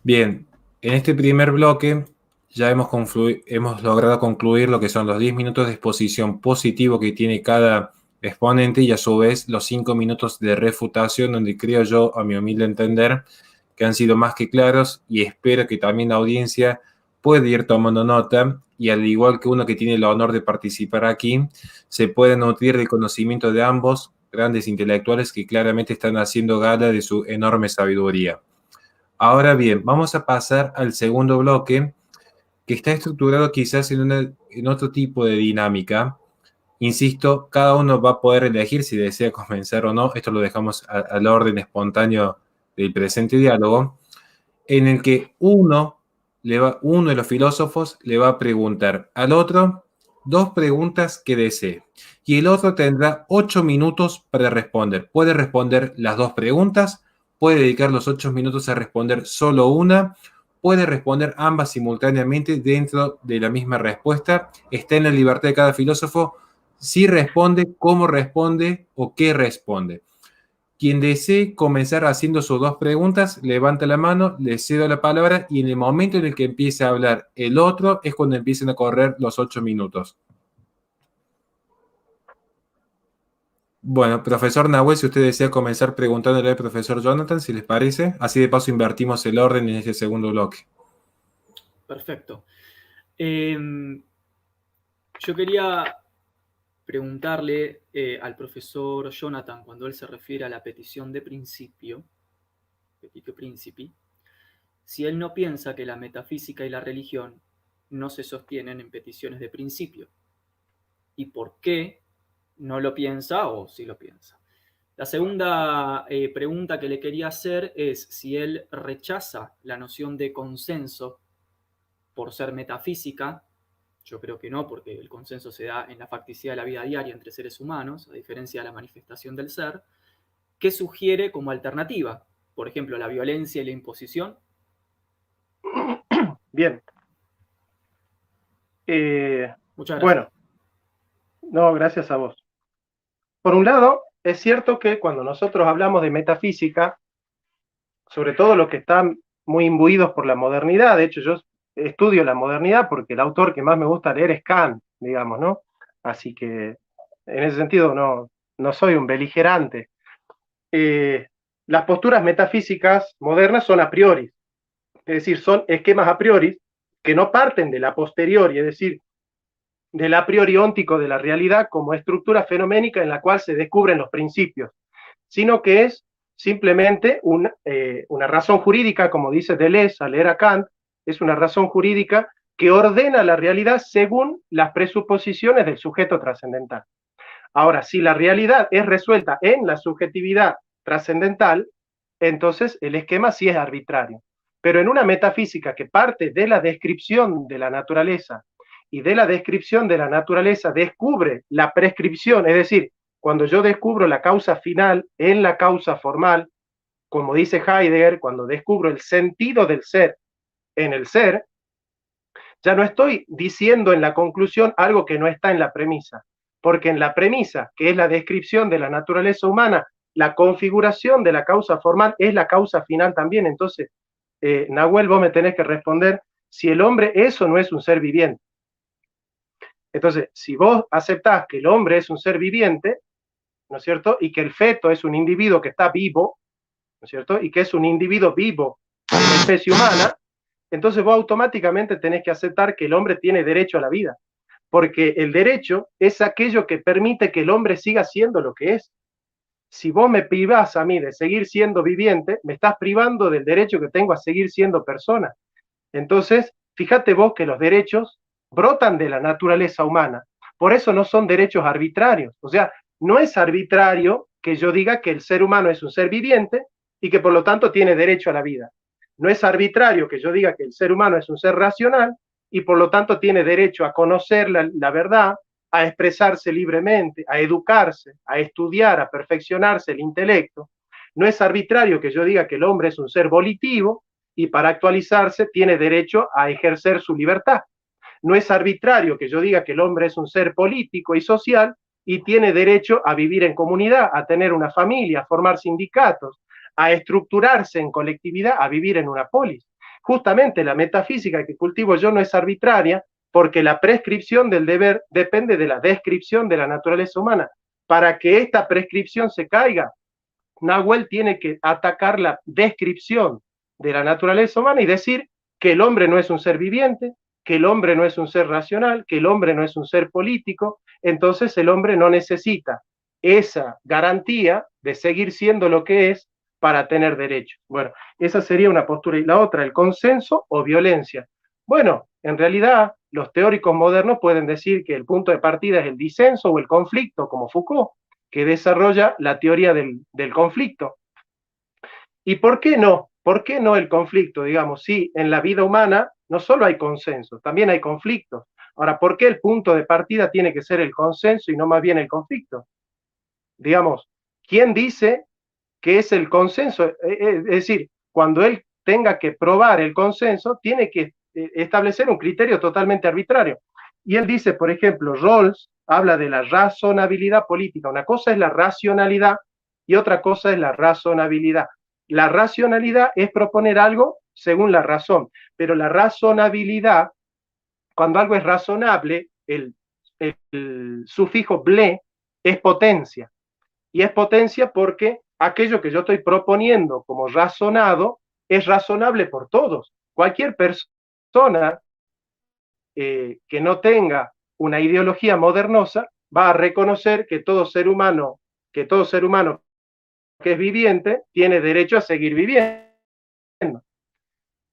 Bien, en este primer bloque ya hemos logrado concluir lo que son los 10 minutos de exposición positivo que tiene cada exponente y a su vez los 5 minutos de refutación, donde creo yo, a mi humilde entender, que han sido más que claros y espero que también la audiencia pueda ir tomando nota y al igual que uno que tiene el honor de participar aquí, se puede nutrir del conocimiento de ambos grandes intelectuales que claramente están haciendo gala de su enorme sabiduría. Ahora bien, vamos a pasar al segundo bloque, que está estructurado quizás en otro tipo de dinámica. Insisto, cada uno va a poder elegir si desea comenzar o no. Esto lo dejamos al orden espontáneo del presente diálogo, en el que uno de los filósofos le va a preguntar al otro 2 preguntas que desee. Y el otro tendrá 8 minutos para responder. Puede responder las 2 preguntas, puede dedicar los 8 minutos a responder solo una, puede responder ambas simultáneamente dentro de la misma respuesta. Está en la libertad de cada filósofo si responde, cómo responde o qué responde. Quien desee comenzar haciendo sus 2 preguntas, levanta la mano, le cedo la palabra y en el momento en el que empiece a hablar el otro es cuando empiecen a correr los 8 minutos. Bueno, profesor Nahuel, si usted desea comenzar preguntándole al profesor Jonathan, si les parece, así de paso invertimos el orden en este segundo bloque. Perfecto. Yo quería preguntarle al profesor Jonathan, cuando él se refiere a la petición de principio, petitio principi, si él no piensa que la metafísica y la religión no se sostienen en peticiones de principio. ¿Y por qué no lo piensa o sí lo piensa? La segunda pregunta que le quería hacer es si él rechaza la noción de consenso por ser metafísica. Yo creo que no, porque el consenso se da en la facticidad de la vida diaria entre seres humanos, a diferencia de la manifestación del ser. ¿Qué sugiere como alternativa? Por ejemplo, la violencia y la imposición. Bien. Muchas gracias. Bueno, no, gracias a vos. Por un lado, es cierto que cuando nosotros hablamos de metafísica, sobre todo los que están muy imbuidos por la modernidad, de hecho yo estudio la modernidad porque el autor que más me gusta leer es Kant, digamos, ¿no? Así que en ese sentido no soy un beligerante. Las posturas metafísicas modernas son a priori, es decir, son esquemas a priori que no parten de la posteriori, es decir, del a priori óntico de la realidad como estructura fenoménica en la cual se descubren los principios, sino que es simplemente una razón jurídica, como dice Deleuze al leer a Kant, es una razón jurídica que ordena la realidad según las presuposiciones del sujeto trascendental. Ahora, si la realidad es resuelta en la subjetividad trascendental, entonces el esquema sí es arbitrario. Pero en una metafísica que parte de la descripción de la naturaleza y de la descripción de la naturaleza descubre la prescripción, es decir, cuando yo descubro la causa final en la causa formal, como dice Heidegger, cuando descubro el sentido del ser en el ser, ya no estoy diciendo en la conclusión algo que no está en la premisa, porque en la premisa, que es la descripción de la naturaleza humana, la configuración de la causa formal es la causa final también. Entonces, Nahuel, vos me tenés que responder si el hombre es o no es un ser viviente. Entonces, si vos aceptás que el hombre es un ser viviente, ¿no es cierto? Y que el feto es un individuo que está vivo, ¿no es cierto? Y que es un individuo vivo de la especie humana, entonces vos automáticamente tenés que aceptar que el hombre tiene derecho a la vida, porque el derecho es aquello que permite que el hombre siga siendo lo que es. Si vos me privás a mí de seguir siendo viviente, me estás privando del derecho que tengo a seguir siendo persona. Entonces, fíjate vos que los derechos brotan de la naturaleza humana, por eso no son derechos arbitrarios. O sea, no es arbitrario que yo diga que el ser humano es un ser viviente y que por lo tanto tiene derecho a la vida. No es arbitrario que yo diga que el ser humano es un ser racional y por lo tanto tiene derecho a conocer la verdad, a expresarse libremente, a educarse, a estudiar, a perfeccionarse el intelecto. No es arbitrario que yo diga que el hombre es un ser volitivo y para actualizarse tiene derecho a ejercer su libertad. No es arbitrario que yo diga que el hombre es un ser político y social y tiene derecho a vivir en comunidad, a tener una familia, a formar sindicatos, a estructurarse en colectividad, a vivir en una polis. Justamente la metafísica que cultivo yo no es arbitraria porque la prescripción del deber depende de la descripción de la naturaleza humana. Para que esta prescripción se caiga, Nahuel tiene que atacar la descripción de la naturaleza humana y decir que el hombre no es un ser viviente, que el hombre no es un ser racional, que el hombre no es un ser político, entonces el hombre no necesita esa garantía de seguir siendo lo que es para tener derechos. Bueno, esa sería una postura. Y la otra, el consenso o violencia. Bueno, en realidad los teóricos modernos pueden decir que el punto de partida es el disenso o el conflicto, como Foucault, que desarrolla la teoría del conflicto. ¿Y por qué no? ¿Por qué no el conflicto? Digamos, sí, en la vida humana no solo hay consenso, también hay conflictos. Ahora, ¿por qué el punto de partida tiene que ser el consenso y no más bien el conflicto? Digamos, ¿quién dice que es el consenso? Es decir, cuando él tenga que probar el consenso, tiene que establecer un criterio totalmente arbitrario. Y él dice, por ejemplo, Rawls habla de la razonabilidad política. Una cosa es la racionalidad y otra cosa es la razonabilidad. La racionalidad es proponer algo según la razón, pero la razonabilidad, cuando algo es razonable, el sufijo ble es potencia. Y es potencia porque aquello que yo estoy proponiendo como razonado es razonable por todos. Cualquier persona que no tenga una ideología modernosa va a reconocer que todo ser humano que es viviente tiene derecho a seguir viviendo.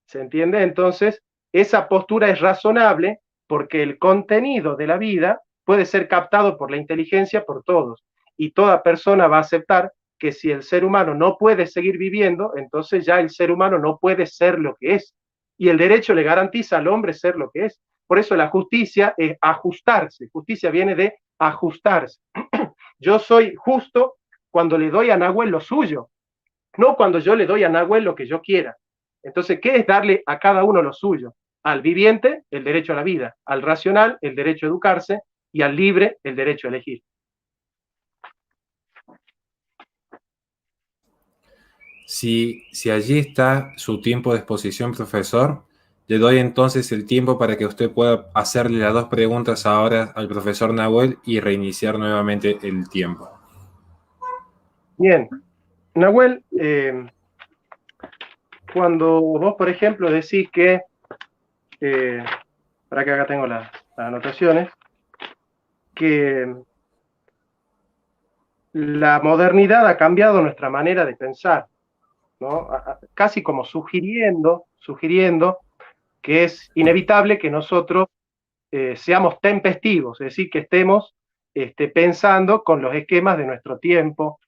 ¿Se entiende? Entonces, esa postura es razonable porque el contenido de la vida puede ser captado por la inteligencia por todos. Y toda persona va a aceptar que si el ser humano no puede seguir viviendo, entonces ya el ser humano no puede ser lo que es. Y el derecho le garantiza al hombre ser lo que es. Por eso la justicia es ajustarse. Justicia viene de ajustarse. Yo soy justo cuando le doy a Nahuel lo suyo, no cuando yo le doy a Nahuel lo que yo quiera. Entonces, ¿qué es darle a cada uno lo suyo? Al viviente, el derecho a la vida, al racional, el derecho a educarse, y al libre, el derecho a elegir. Si allí está su tiempo de exposición, profesor, le doy entonces el tiempo para que usted pueda hacerle las dos preguntas ahora al profesor Nahuel y reiniciar nuevamente el tiempo. Bien, Nahuel, cuando vos, por ejemplo, decís que, para que acá tengo las anotaciones, que la modernidad ha cambiado nuestra manera de pensar, ¿no? Casi como sugiriendo que es inevitable que nosotros seamos tempestivos, es decir, que estemos pensando con los esquemas de nuestro tiempo.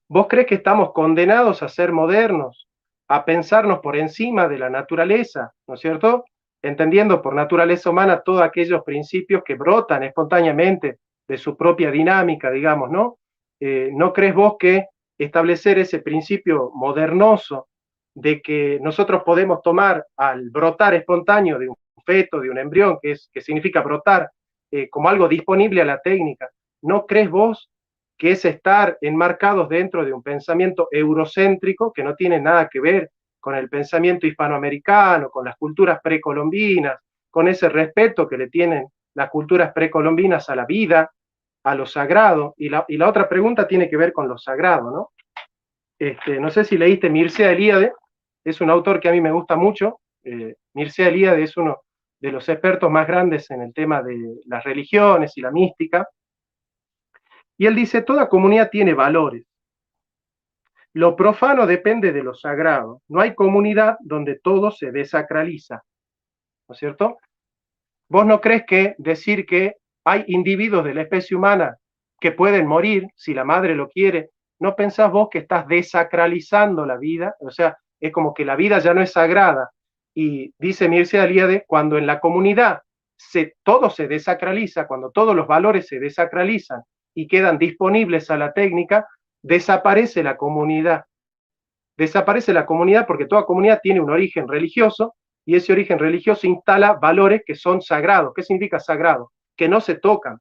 ¿Vos crees que estamos condenados a ser modernos, a pensarnos por encima de la naturaleza, ¿no es cierto? Entendiendo por naturaleza humana todos aquellos principios que brotan espontáneamente de su propia dinámica, digamos, ¿no? ¿No crees vos que establecer ese principio modernoso de que nosotros podemos tomar al brotar espontáneo de un feto, de un embrión, que significa brotar, como algo disponible a la técnica, ¿no crees vos que es estar enmarcados dentro de un pensamiento eurocéntrico que no tiene nada que ver con el pensamiento hispanoamericano, con las culturas precolombinas, con ese respeto que le tienen las culturas precolombinas a la vida, a lo sagrado? Y la otra pregunta tiene que ver con lo sagrado, ¿no? No sé si leíste Mircea Eliade, es un autor que a mí me gusta mucho. Mircea Eliade es uno de los expertos más grandes en el tema de las religiones y la mística. Y él dice, toda comunidad tiene valores. Lo profano depende de lo sagrado. No hay comunidad donde todo se desacraliza, ¿no es cierto? ¿Vos no crees que decir que hay individuos de la especie humana que pueden morir si la madre lo quiere, no pensás vos que estás desacralizando la vida? O sea, es como que la vida ya no es sagrada. Y dice Mircea Eliade, cuando en la comunidad todo se desacraliza, cuando todos los valores se desacralizan y quedan disponibles a la técnica, desaparece la comunidad. Desaparece la comunidad porque toda comunidad tiene un origen religioso y ese origen religioso instala valores que son sagrados. ¿Qué significa sagrado? Que no se tocan.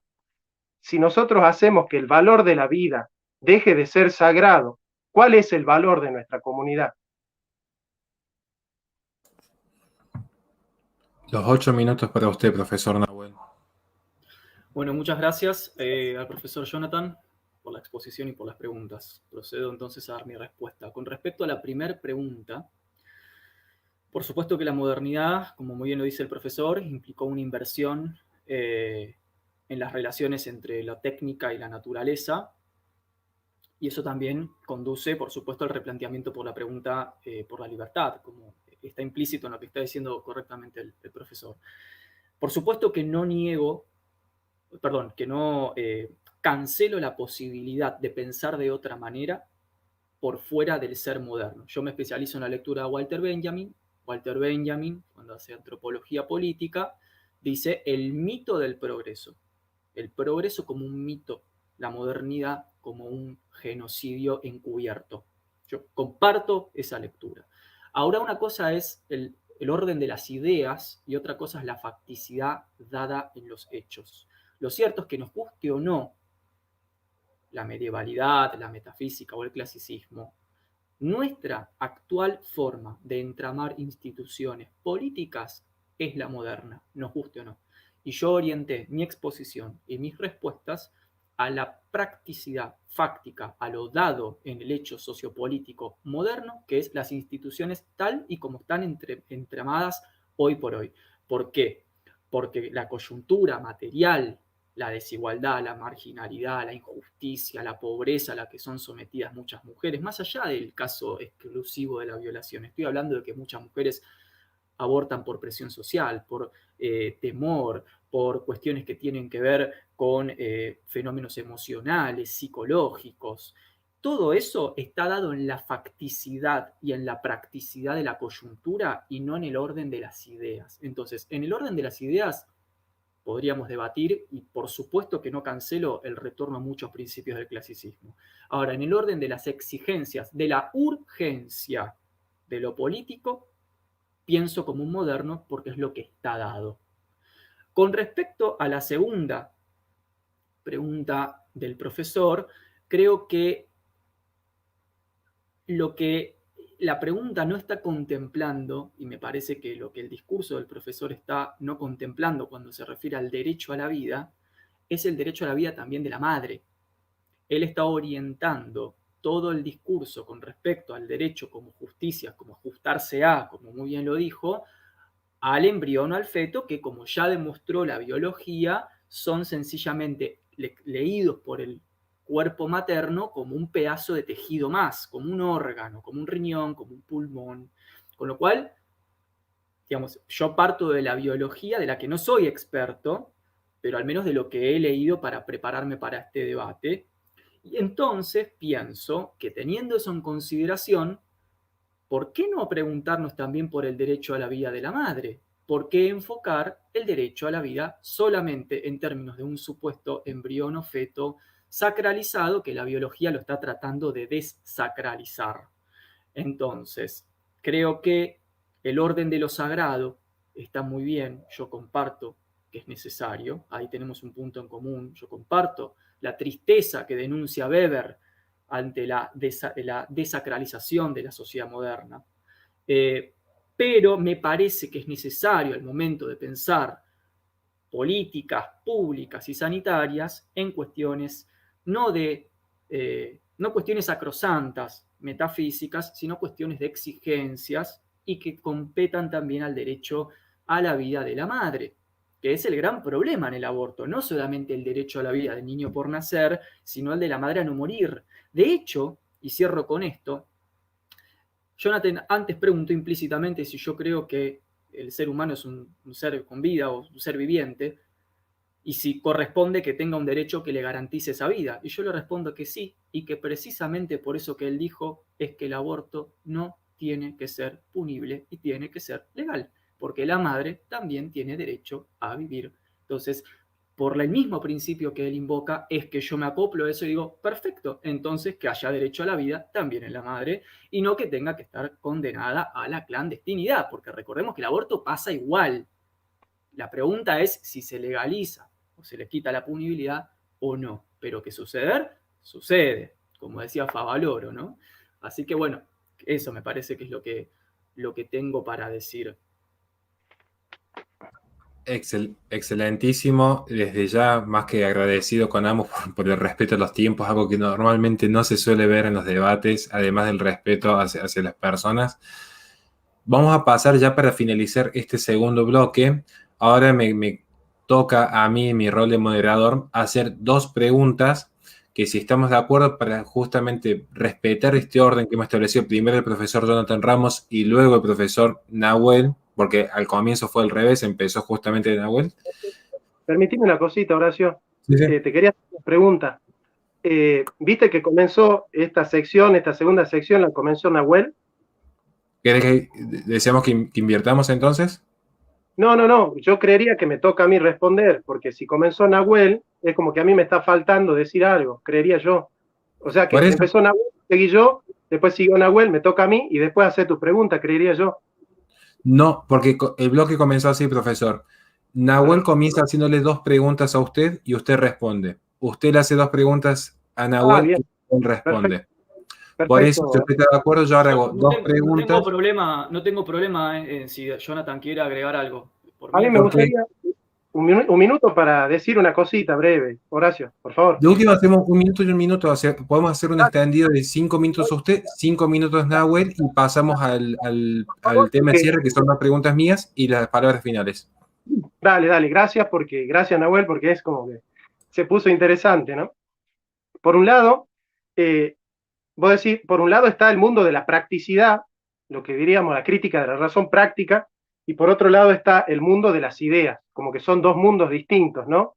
Si nosotros hacemos que el valor de la vida deje de ser sagrado, ¿cuál es el valor de nuestra comunidad? Los 8 minutos para usted, profesor Nahuel. Bueno, muchas gracias al profesor Jonathan por la exposición y por las preguntas. Procedo entonces a dar mi respuesta. Con respecto a la primera pregunta, por supuesto que la modernidad, como muy bien lo dice el profesor, implicó una inversión en las relaciones entre la técnica y la naturaleza, y eso también conduce, por supuesto, al replanteamiento por la pregunta por la libertad, como está implícito en lo que está diciendo correctamente el profesor. Por supuesto que no niego, perdón, que no cancelo la posibilidad de pensar de otra manera por fuera del ser moderno. Yo me especializo en la lectura de Walter Benjamin. Walter Benjamin, cuando hace antropología política, dice el mito del progreso. El progreso como un mito, la modernidad como un genocidio encubierto. Yo comparto esa lectura. Ahora una cosa es el orden de las ideas y otra cosa es la facticidad dada en los hechos. Lo cierto es que nos guste o no la medievalidad, la metafísica o el clasicismo, nuestra actual forma de entramar instituciones políticas es la moderna, nos guste o no. Y yo orienté mi exposición y mis respuestas a la practicidad fáctica, a lo dado en el hecho sociopolítico moderno, que es las instituciones tal y como están entramadas hoy por hoy. ¿Por qué? Porque la coyuntura material, la desigualdad, la marginalidad, la injusticia, la pobreza a la que son sometidas muchas mujeres, más allá del caso exclusivo de la violación. Estoy hablando de que muchas mujeres abortan por presión social, por temor, por cuestiones que tienen que ver con fenómenos emocionales, psicológicos. Todo eso está dado en la facticidad y en la practicidad de la coyuntura y no en el orden de las ideas. Entonces, en el orden de las ideas podríamos debatir y por supuesto que no cancelo el retorno a muchos principios del clasicismo. Ahora, en el orden de las exigencias, de la urgencia de lo político, pienso como un moderno porque es lo que está dado. Con respecto a la segunda pregunta del profesor, creo que lo que la pregunta no está contemplando, y me parece que lo que el discurso del profesor está no contemplando cuando se refiere al derecho a la vida, es el derecho a la vida también de la madre. Él está orientando todo el discurso con respecto al derecho como justicia, como ajustarse a, como muy bien lo dijo, al embrión o al feto, que como ya demostró la biología, son sencillamente leídos por el cuerpo materno como un pedazo de tejido más, como un órgano, como un riñón, como un pulmón. Con lo cual, digamos, yo parto de la biología, de la que no soy experto, pero al menos de lo que he leído para prepararme para este debate. Y entonces pienso que teniendo eso en consideración, ¿por qué no preguntarnos también por el derecho a la vida de la madre? ¿Por qué enfocar el derecho a la vida solamente en términos de un supuesto embrión o feto sacralizado que la biología lo está tratando de desacralizar? Entonces, creo que el orden de lo sagrado está muy bien, yo comparto que es necesario, ahí tenemos un punto en común, yo comparto la tristeza que denuncia Weber ante la desacralización de la sociedad moderna. Pero me parece que es necesario al momento de pensar políticas públicas y sanitarias en cuestiones no cuestiones sacrosantas, metafísicas, sino cuestiones de exigencias y que competan también al derecho a la vida de la madre, que es el gran problema en el aborto, no solamente el derecho a la vida del niño por nacer, sino el de la madre a no morir. De hecho, y cierro con esto, Jonathan antes preguntó implícitamente si yo creo que el ser humano es un ser con vida o un ser viviente, y si corresponde que tenga un derecho que le garantice esa vida. Y yo le respondo que sí, y que precisamente por eso que él dijo es que el aborto no tiene que ser punible y tiene que ser legal, porque la madre también tiene derecho a vivir. Entonces, por el mismo principio que él invoca, es que yo me acoplo a eso y digo, perfecto, entonces que haya derecho a la vida también en la madre y no que tenga que estar condenada a la clandestinidad, porque recordemos que el aborto pasa igual. La pregunta es si se legaliza o se le quita la punibilidad o no. Pero que suceder, sucede, como decía Favaloro, ¿no? Así que bueno, eso me parece que es lo que tengo para decir. Excelentísimo, desde ya más que agradecido con ambos por el respeto a los tiempos, algo que normalmente no se suele ver en los debates, además del respeto hacia las personas. Vamos a pasar ya para finalizar este segundo bloque. Ahora me toca a mí, en mi rol de moderador, hacer dos preguntas que si estamos de acuerdo para justamente respetar este orden que hemos establecido, primero el profesor Jonathan Ramos y luego el profesor Nahuel, porque al comienzo fue al revés, empezó justamente Nahuel. Permitime una cosita, Horacio. Sí, sí. Te quería hacer una pregunta. ¿Viste que comenzó esta sección, esta segunda sección, la comenzó Nahuel? ¿Querés que deseamos que invirtamos entonces? No, yo creería que me toca a mí responder, porque si comenzó Nahuel, es como que a mí me está faltando decir algo, creería yo. O sea que Por eso, empezó Nahuel, seguí yo, después siguió Nahuel, me toca a mí, y después hacer tu pregunta, creería yo. no, porque el bloque comenzó así, profesor. Nahuel comienza haciéndole dos preguntas a usted y usted responde. Usted le hace dos preguntas a Nahuel Bien, y él perfecto, responde. Por eso, si perfecto. usted está de acuerdo, yo ahora Yo hago dos preguntas. no tengo problema en si Jonathan quiere agregar algo. Por A mí mí me está Porque perfecto. gustaría un minuto para decir una cosita breve, Horacio, por favor. de último hacemos un minuto y un minuto. Podemos hacer un extendido de 5 minutos a usted, 5 minutos Nahuel y pasamos Por favor, al tema de porque cierre, que son las preguntas mías y las palabras finales. dale, gracias Nahuel, porque es como que se puso interesante, ¿no? Por un lado, vos decís, por un lado está el mundo de la practicidad, lo que diríamos la crítica de la razón práctica, y por otro lado está el mundo de las ideas, como que son dos mundos distintos, ¿no?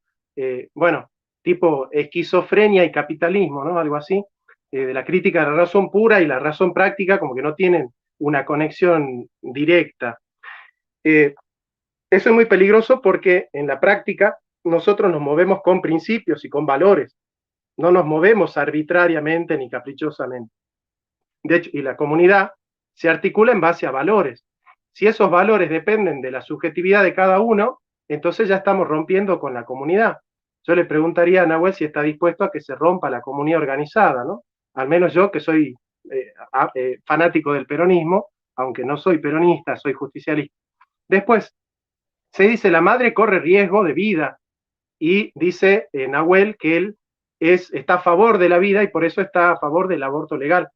Bueno, tipo esquizofrenia y capitalismo, ¿no? Algo así, de la crítica de la razón pura y la razón práctica, como que no tienen una conexión directa. Eh, Eso es muy peligroso porque en la práctica nosotros nos movemos con principios y con valores, no nos movemos arbitrariamente ni caprichosamente. De hecho, y la comunidad se articula en base a valores. Si esos valores dependen de la subjetividad de cada uno, entonces ya estamos rompiendo con la comunidad. Yo le preguntaría a Nahuel si está dispuesto a que se rompa la comunidad organizada, ¿no? Al menos yo, que soy fanático del peronismo, aunque no soy peronista, soy justicialista. Después, se dice la madre corre riesgo de vida y dice Nahuel que él está a favor de la vida y por eso está a favor del aborto legal.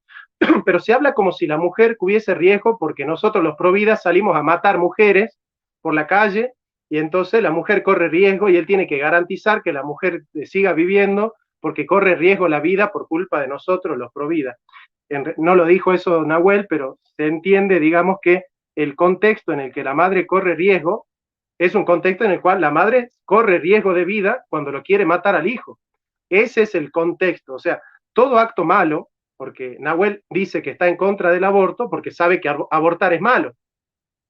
Pero se habla como si la mujer hubiese riesgo porque nosotros los providas salimos a matar mujeres por la calle y entonces la mujer corre riesgo y él tiene que garantizar que la mujer siga viviendo porque corre riesgo la vida por culpa de nosotros los providas. No lo dijo eso Nahuel, pero se entiende, digamos, que el contexto en el que la madre corre riesgo es un contexto en el cual la madre corre riesgo de vida cuando lo quiere matar al hijo. Ese es el contexto. O sea, todo acto malo, porque Nahuel dice que está en contra del aborto porque sabe que abortar es malo,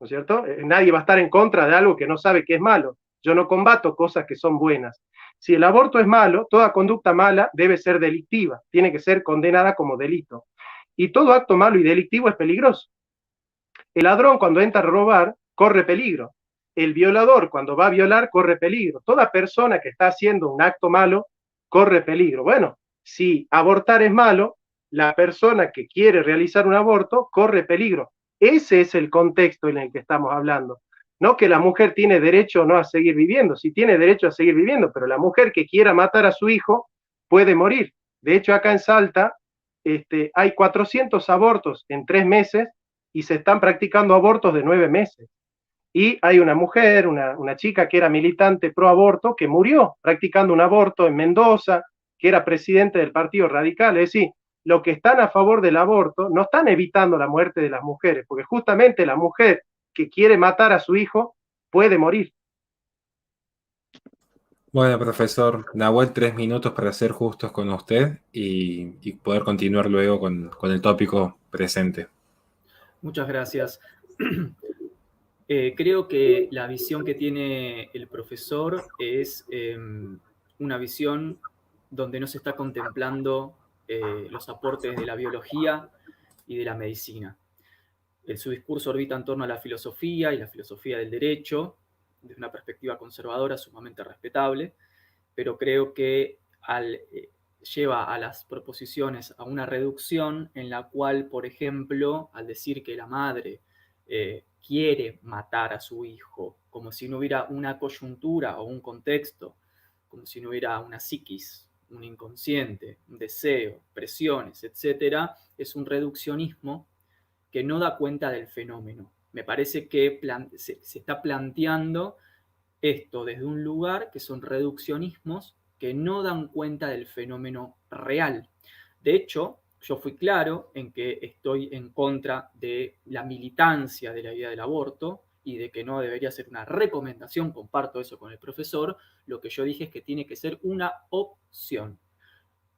¿no es cierto? Nadie va a estar en contra de algo que no sabe que es malo. Yo no combato cosas que son buenas. Si el aborto es malo, toda conducta mala debe ser delictiva, tiene que ser condenada como delito. Y todo acto malo y delictivo es peligroso. El ladrón cuando entra a robar corre peligro. El violador cuando va a violar corre peligro. Toda persona que está haciendo un acto malo corre peligro. Bueno, si abortar es malo, la persona que quiere realizar un aborto corre peligro. Ese es el contexto en el que estamos hablando. No que la mujer tiene derecho o no a seguir viviendo, sí tiene derecho a seguir viviendo, pero la mujer que quiera matar a su hijo puede morir. De hecho, acá en Salta hay 400 abortos en 3 meses y se están practicando abortos de 9 meses. Y hay una mujer, una chica que era militante pro aborto, que murió practicando un aborto en Mendoza, que era presidente del Partido Radical. Es decir, los que están a favor del aborto no están evitando la muerte de las mujeres, porque justamente la mujer que quiere matar a su hijo puede morir. Bueno, profesor Nahuel, 3 minutos para ser justos con usted y poder continuar luego con el tópico presente. Muchas gracias. Creo que la visión que tiene el profesor es una visión donde no se está contemplando los aportes de la biología y de la medicina. Su discurso orbita en torno a la filosofía y la filosofía del derecho, desde una perspectiva conservadora sumamente respetable, pero creo que lleva a las proposiciones a una reducción en la cual, por ejemplo, al decir que la madre quiere matar a su hijo, como si no hubiera una coyuntura o un contexto, como si no hubiera una psiquis, un inconsciente, un deseo, presiones, etc., es un reduccionismo que no da cuenta del fenómeno. Me parece que se está planteando esto desde un lugar que son reduccionismos que no dan cuenta del fenómeno real. De hecho, yo fui claro en que estoy en contra de la militancia de la idea del aborto y de que no debería ser una recomendación, comparto eso con el profesor. Lo que yo dije es que tiene que ser una opción,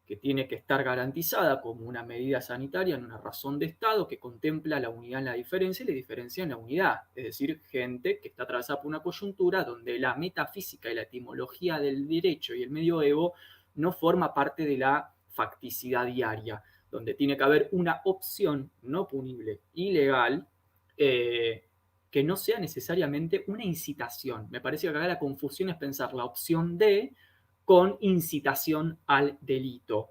que tiene que estar garantizada como una medida sanitaria en una razón de Estado que contempla la unidad en la diferencia y la diferencia en la unidad. Es decir, gente que está atravesada por una coyuntura donde la metafísica y la etimología del derecho y el medioevo no forma parte de la facticidad diaria, donde tiene que haber una opción no punible y legal que no sea necesariamente una incitación. Me parece que acá la confusión es pensar la opción de con incitación al delito.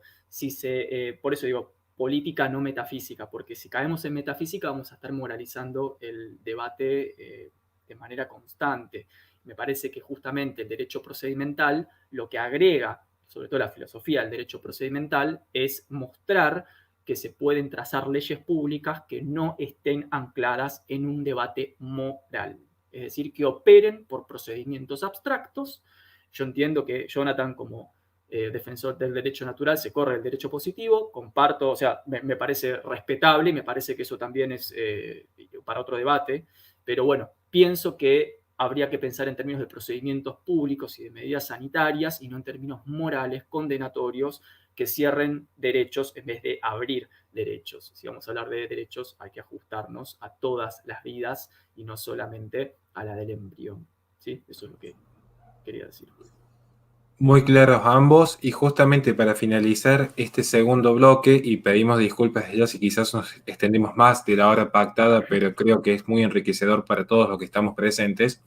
Por eso digo, política no metafísica, porque si caemos en metafísica vamos a estar moralizando el debate de manera constante. Me parece que justamente el derecho procedimental lo que agrega, sobre todo la filosofía del derecho procedimental, es mostrar que se pueden trazar leyes públicas que no estén ancladas en un debate moral. Es decir, que operen por procedimientos abstractos. Yo entiendo que Jonathan, como defensor del derecho natural, se corre el derecho positivo, comparto, o sea, me parece respetable y me parece que eso también es para otro debate, pero bueno, pienso que habría que pensar en términos de procedimientos públicos y de medidas sanitarias y no en términos morales, condenatorios, que cierren derechos en vez de abrir derechos. Si vamos a hablar de derechos, hay que ajustarnos a todas las vidas y no solamente a la del embrión. ¿Sí? Eso es lo que quería decir. Muy claros ambos, y justamente para finalizar este segundo bloque, y pedimos disculpas ya si quizás nos extendimos más de la hora pactada, pero creo que es muy enriquecedor para todos los que estamos presentes.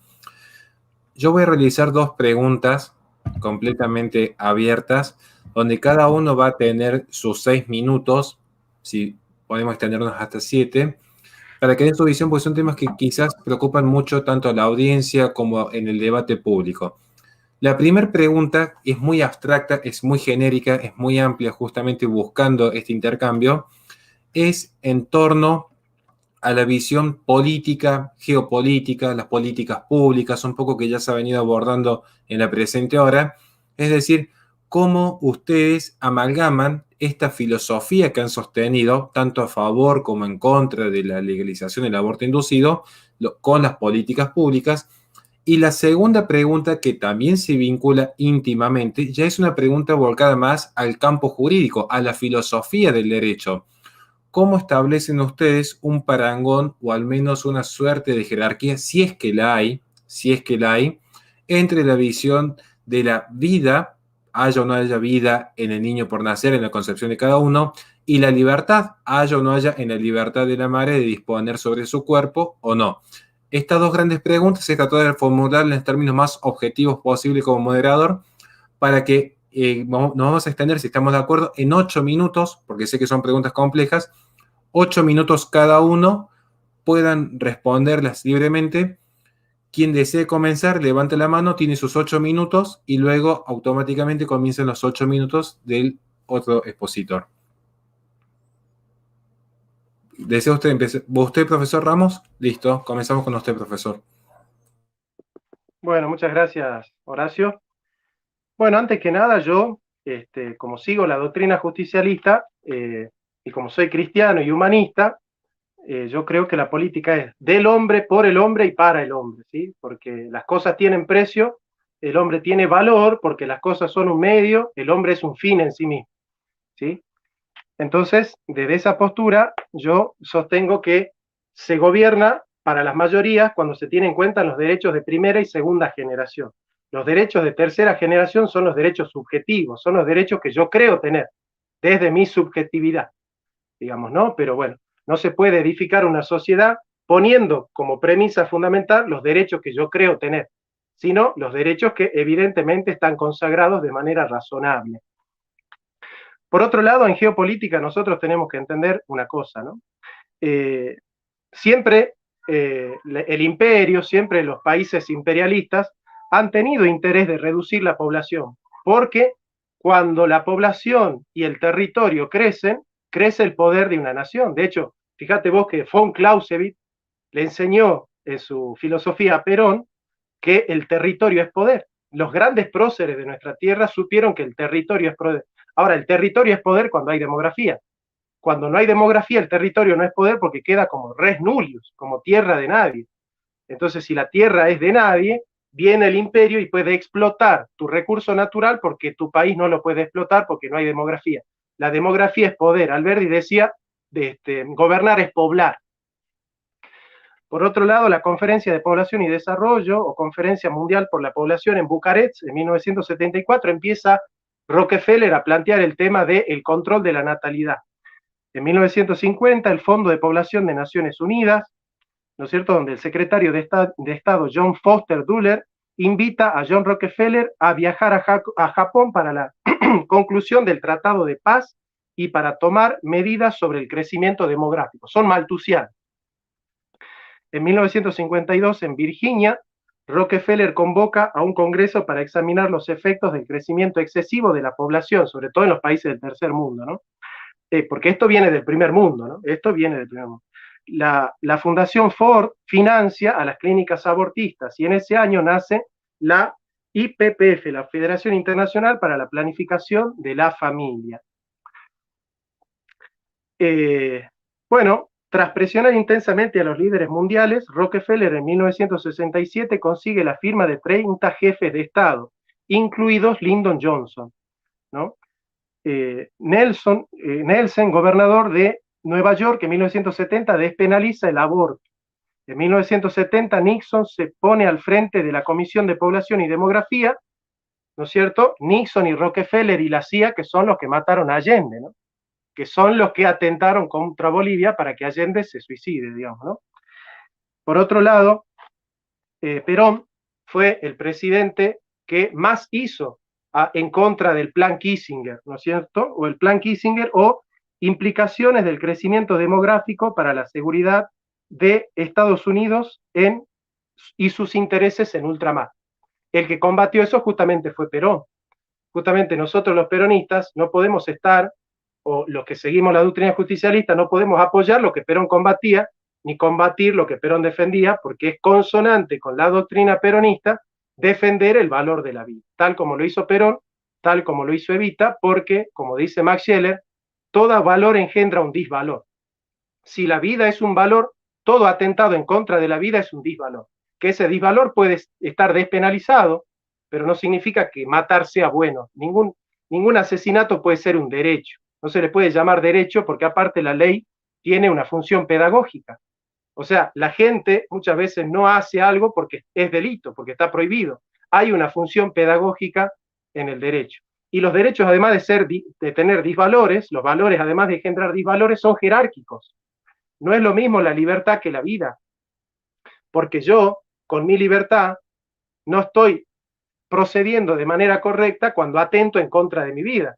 Yo voy a realizar 2 preguntas completamente abiertas, donde cada uno va a tener sus 6 minutos. Si podemos extendernos hasta 7, para que den su visión, porque son temas que quizás preocupan mucho tanto a la audiencia como en el debate público. La primera pregunta es muy abstracta, es muy genérica, es muy amplia, justamente buscando este intercambio, es en torno a la visión política, geopolítica, las políticas públicas, un poco que ya se ha venido abordando en la presente hora, es decir, cómo ustedes amalgaman esta filosofía que han sostenido, tanto a favor como en contra de la legalización del aborto inducido, con las políticas públicas. Y la segunda pregunta, que también se vincula íntimamente, ya es una pregunta volcada más al campo jurídico, a la filosofía del derecho. ¿Cómo establecen ustedes un parangón o al menos una suerte de jerarquía, si es que la hay, entre la visión de la vida, haya o no haya vida en el niño por nacer, en la concepción de cada uno, y la libertad, haya o no haya en la libertad de la madre de disponer sobre su cuerpo o no? Estas dos grandes preguntas se trató de formularlas en términos más objetivos posible como moderador, para que nos vamos a extender, si estamos de acuerdo, en 8 minutos, porque sé que son preguntas complejas, 8 minutos cada uno, puedan responderlas libremente. Quien desee comenzar, levante la mano, tiene sus 8 minutos y luego automáticamente comienzan los 8 minutos del otro expositor. ¿Desea usted empezar? ¿Usted, profesor Ramos? Listo, comenzamos con usted, profesor. Bueno, muchas gracias, Horacio. Bueno, antes que nada, yo, como sigo la doctrina justicialista, y como soy cristiano y humanista, yo creo que la política es del hombre, por el hombre y para el hombre, ¿sí? Porque las cosas tienen precio, el hombre tiene valor, porque las cosas son un medio, el hombre es un fin en sí mismo, ¿sí? Entonces, desde esa postura, yo sostengo que se gobierna para las mayorías cuando se tienen en cuenta los derechos de primera y segunda generación. Los derechos de tercera generación son los derechos subjetivos, son los derechos que yo creo tener, desde mi subjetividad, digamos, ¿no? Pero bueno, no se puede edificar una sociedad poniendo como premisa fundamental los derechos que yo creo tener, sino los derechos que evidentemente están consagrados de manera razonable. Por otro lado, en geopolítica nosotros tenemos que entender una cosa, ¿no? Siempre el imperio, siempre los países imperialistas han tenido interés de reducir la población, porque cuando la población y el territorio crecen, crece el poder de una nación. De hecho, fíjate vos que von Clausewitz le enseñó en su filosofía a Perón que el territorio es poder. Los grandes próceres de nuestra tierra supieron que el territorio es poder. Ahora, el territorio es poder cuando hay demografía. Cuando no hay demografía, el territorio no es poder porque queda como res nullius, como tierra de nadie. Entonces, si la tierra es de nadie, viene el imperio y puede explotar tu recurso natural porque tu país no lo puede explotar porque no hay demografía. La demografía es poder. Alberti decía, gobernar es poblar. Por otro lado, la Conferencia de Población y Desarrollo, o Conferencia Mundial por la Población en Bucarest, en 1974, empieza Rockefeller a plantear el tema del control de la natalidad. En 1950, el Fondo de Población de Naciones Unidas, ¿no es cierto?, donde el secretario de Estado John Foster Dulles invita a John Rockefeller a viajar a Japón para la conclusión del Tratado de Paz y para tomar medidas sobre el crecimiento demográfico. Son malthusianos. En 1952, en Virginia, Rockefeller convoca a un congreso para examinar los efectos del crecimiento excesivo de la población, sobre todo en los países del tercer mundo, ¿no? Porque esto viene del primer mundo, ¿no? Esto viene del primer mundo. La Fundación Ford financia a las clínicas abortistas y en ese año nace la IPPF, la Federación Internacional para la Planificación de la Familia. Bueno, tras presionar intensamente a los líderes mundiales, Rockefeller en 1967 consigue la firma de 30 jefes de Estado, incluidos Lyndon Johnson, ¿no? Nelson, gobernador de Nueva York, en 1970 despenaliza el aborto. En 1970 Nixon se pone al frente de la Comisión de Población y Demografía, ¿no es cierto? Nixon y Rockefeller y la CIA, que son los que mataron a Allende, ¿no? Que son los que atentaron contra Bolivia para que Allende se suicide, digamos, ¿no? Por otro lado, Perón fue el presidente que más hizo en contra del plan Kissinger, ¿no es cierto? O el plan Kissinger, o implicaciones del crecimiento demográfico para la seguridad de Estados Unidos y sus intereses en ultramar. El que combatió eso justamente fue Perón. Justamente nosotros los peronistas no podemos estar, o los que seguimos la doctrina justicialista, no podemos apoyar lo que Perón combatía, ni combatir lo que Perón defendía, porque es consonante con la doctrina peronista defender el valor de la vida, tal como lo hizo Perón, tal como lo hizo Evita, porque, como dice Max Scheler, todo valor engendra un disvalor. Si la vida es un valor, todo atentado en contra de la vida es un disvalor. Que ese disvalor puede estar despenalizado, pero no significa que matar sea bueno. Ningún asesinato puede ser un derecho. No se le puede llamar derecho porque aparte la ley tiene una función pedagógica. O sea, la gente muchas veces no hace algo porque es delito, porque está prohibido. Hay una función pedagógica en el derecho. Y los derechos, además de tener disvalores, los valores, además de engendrar disvalores, son jerárquicos. No es lo mismo la libertad que la vida, porque yo, con mi libertad, no estoy procediendo de manera correcta cuando atento en contra de mi vida.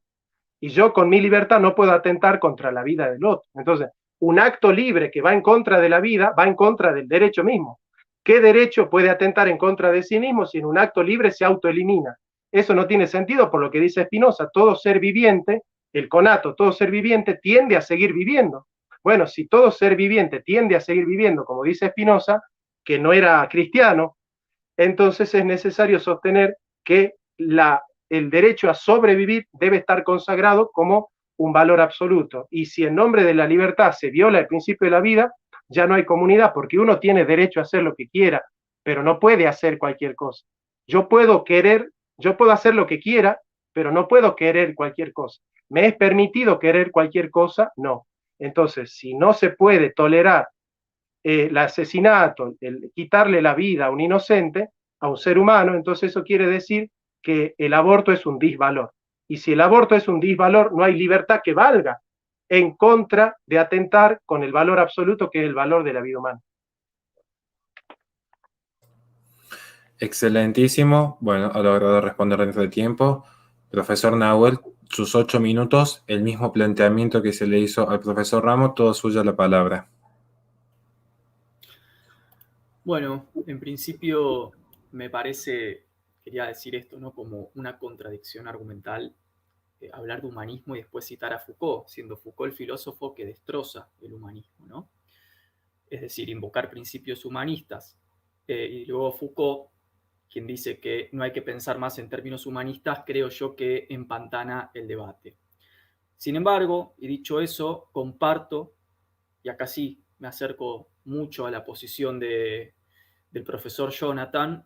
Y yo con mi libertad no puedo atentar contra la vida del otro. Entonces, un acto libre que va en contra de la vida va en contra del derecho mismo. ¿Qué derecho puede atentar en contra de sí mismo si en un acto libre se autoelimina? Eso no tiene sentido por lo que dice Spinoza. Todo ser viviente, el conato, todo ser viviente tiende a seguir viviendo. Bueno, si todo ser viviente tiende a seguir viviendo, como dice Spinoza, que no era cristiano, entonces es necesario sostener que el derecho a sobrevivir debe estar consagrado como un valor absoluto. Y si en nombre de la libertad se viola el principio de la vida, ya no hay comunidad, porque uno tiene derecho a hacer lo que quiera, pero no puede hacer cualquier cosa. Yo puedo hacer lo que quiera, pero no puedo querer cualquier cosa. ¿Me es permitido querer cualquier cosa? No. Entonces, si no se puede tolerar el asesinato, el quitarle la vida a un inocente, a un ser humano, entonces eso quiere decir que el aborto es un disvalor. Y si el aborto es un disvalor, no hay libertad que valga en contra de atentar con el valor absoluto que es el valor de la vida humana. Excelentísimo. Bueno, ha logrado responder dentro de tiempo. Profesor Nahuel, sus 8 minutos, el mismo planteamiento que se le hizo al profesor Ramos, todo suya la palabra. Bueno, en principio me parece, quería decir esto, ¿no? Como una contradicción argumental, hablar de humanismo y después citar a Foucault, siendo Foucault el filósofo que destroza el humanismo, ¿no? Es decir, invocar principios humanistas. Y luego Foucault, quien dice que no hay que pensar más en términos humanistas, creo yo que empantana el debate. Sin embargo, y dicho eso, comparto, y acá sí me acerco mucho a la posición del profesor Jonathan,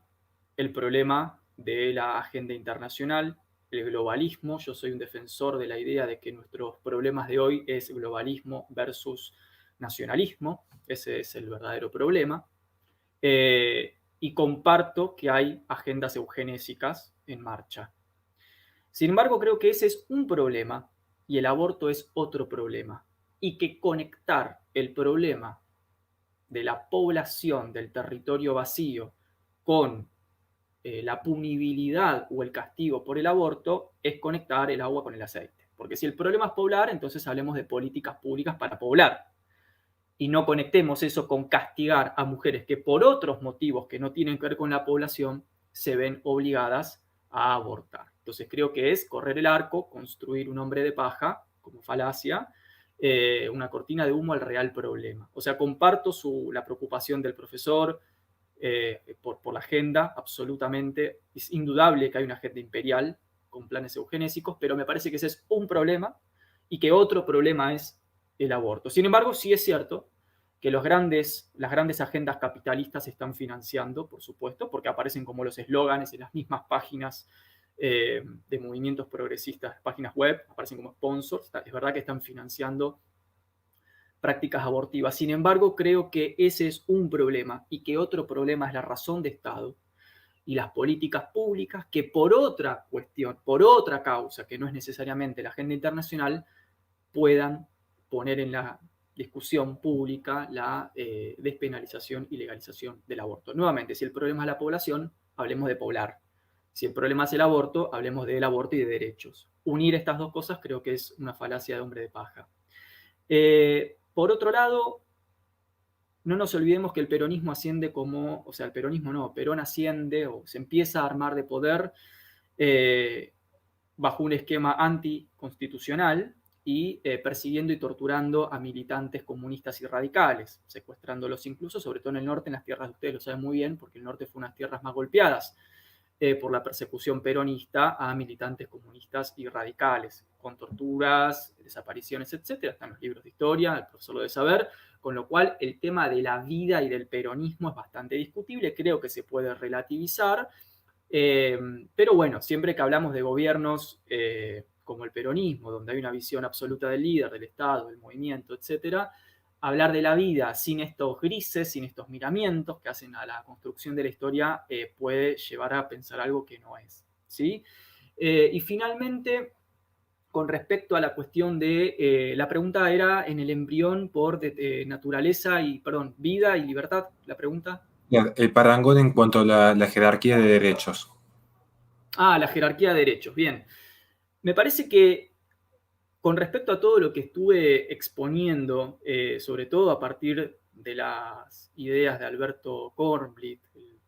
el problema de la agenda internacional, el globalismo. Yo soy un defensor de la idea de que nuestros problemas de hoy es globalismo versus nacionalismo. Ese es el verdadero problema. Y comparto que hay agendas eugenésicas en marcha. Sin embargo, creo que ese es un problema y el aborto es otro problema. Y que conectar el problema de la población del territorio vacío con la punibilidad o el castigo por el aborto es conectar el agua con el aceite. Porque si el problema es poblar, entonces hablemos de políticas públicas para poblar. Y no conectemos eso con castigar a mujeres que por otros motivos que no tienen que ver con la población se ven obligadas a abortar. Entonces creo que es correr el arco, construir un hombre de paja como falacia, una cortina de humo al real problema. O sea, comparto la preocupación del profesor por la agenda, absolutamente. Es indudable que hay una agenda imperial con planes eugenésicos, pero me parece que ese es un problema y que otro problema es el aborto. Sin embargo, sí es cierto que las grandes agendas capitalistas se están financiando, por supuesto, porque aparecen como los eslóganes en las mismas páginas de movimientos progresistas, páginas web, aparecen como sponsors. Es verdad que están financiando prácticas abortivas. Sin embargo, creo que ese es un problema y que otro problema es la razón de Estado y las políticas públicas que por otra cuestión, por otra causa, que no es necesariamente la agenda internacional, puedan poner en la discusión pública la despenalización y legalización del aborto. Nuevamente, si el problema es la población, hablemos de poblar. Si el problema es el aborto, hablemos del aborto y de derechos. Unir estas dos cosas creo que es una falacia de hombre de paja. Por otro lado, no nos olvidemos que el peronismo asciende como, o sea, el peronismo no, Perón asciende o se empieza a armar de poder bajo un esquema anticonstitucional y persiguiendo y torturando a militantes comunistas y radicales, secuestrándolos incluso, sobre todo en el norte, en las tierras de ustedes lo saben muy bien, porque el norte fue unas tierras más golpeadas por la persecución peronista a militantes comunistas y radicales, con torturas, desapariciones, etcétera. Están los libros de historia, el profesor lo debe saber, con lo cual el tema de la vida y del peronismo es bastante discutible, creo que se puede relativizar, pero bueno, siempre que hablamos de gobiernos como el peronismo, donde hay una visión absoluta del líder, del Estado, del movimiento, etcétera, hablar de la vida sin estos grises, sin estos miramientos que hacen a la construcción de la historia, puede llevar a pensar algo que no es, ¿sí? Y finalmente, con respecto a la cuestión de, la pregunta era en el embrión por naturaleza y, perdón, vida y libertad, la pregunta. El parangón en cuanto a la jerarquía de derechos. La jerarquía de derechos, bien. Me parece que con respecto a todo lo que estuve exponiendo, sobre todo a partir de las ideas de Alberto Kornblit, el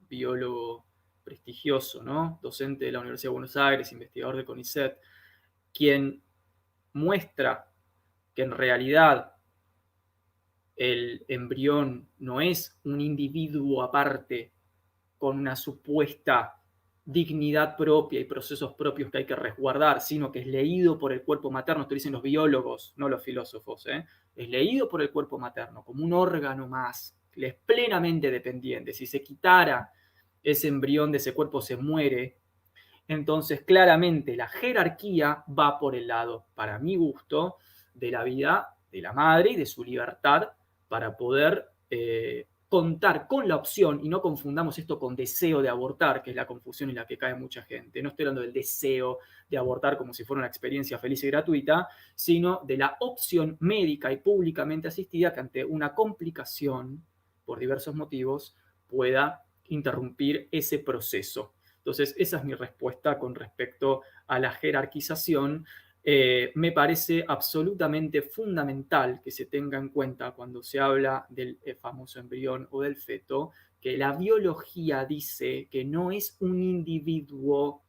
biólogo prestigioso, ¿no? Docente de la Universidad de Buenos Aires, investigador de CONICET, quien muestra que en realidad el embrión no es un individuo aparte con una supuesta dignidad propia y procesos propios que hay que resguardar, sino que es leído por el cuerpo materno, esto dicen los biólogos, no los filósofos, es leído por el cuerpo materno como un órgano más, le es plenamente dependiente. Si se quitara ese embrión de ese cuerpo, se muere. Entonces, claramente, la jerarquía va por el lado, para mi gusto, de la vida de la madre y de su libertad para poder contar con la opción, y no confundamos esto con deseo de abortar, que es la confusión en la que cae mucha gente. No estoy hablando del deseo de abortar como si fuera una experiencia feliz y gratuita, sino de la opción médica y públicamente asistida que ante una complicación, por diversos motivos, pueda interrumpir ese proceso. Entonces, esa es mi respuesta con respecto a la jerarquización. Me parece absolutamente fundamental que se tenga en cuenta cuando se habla del famoso embrión o del feto, que la biología dice que no es un individuo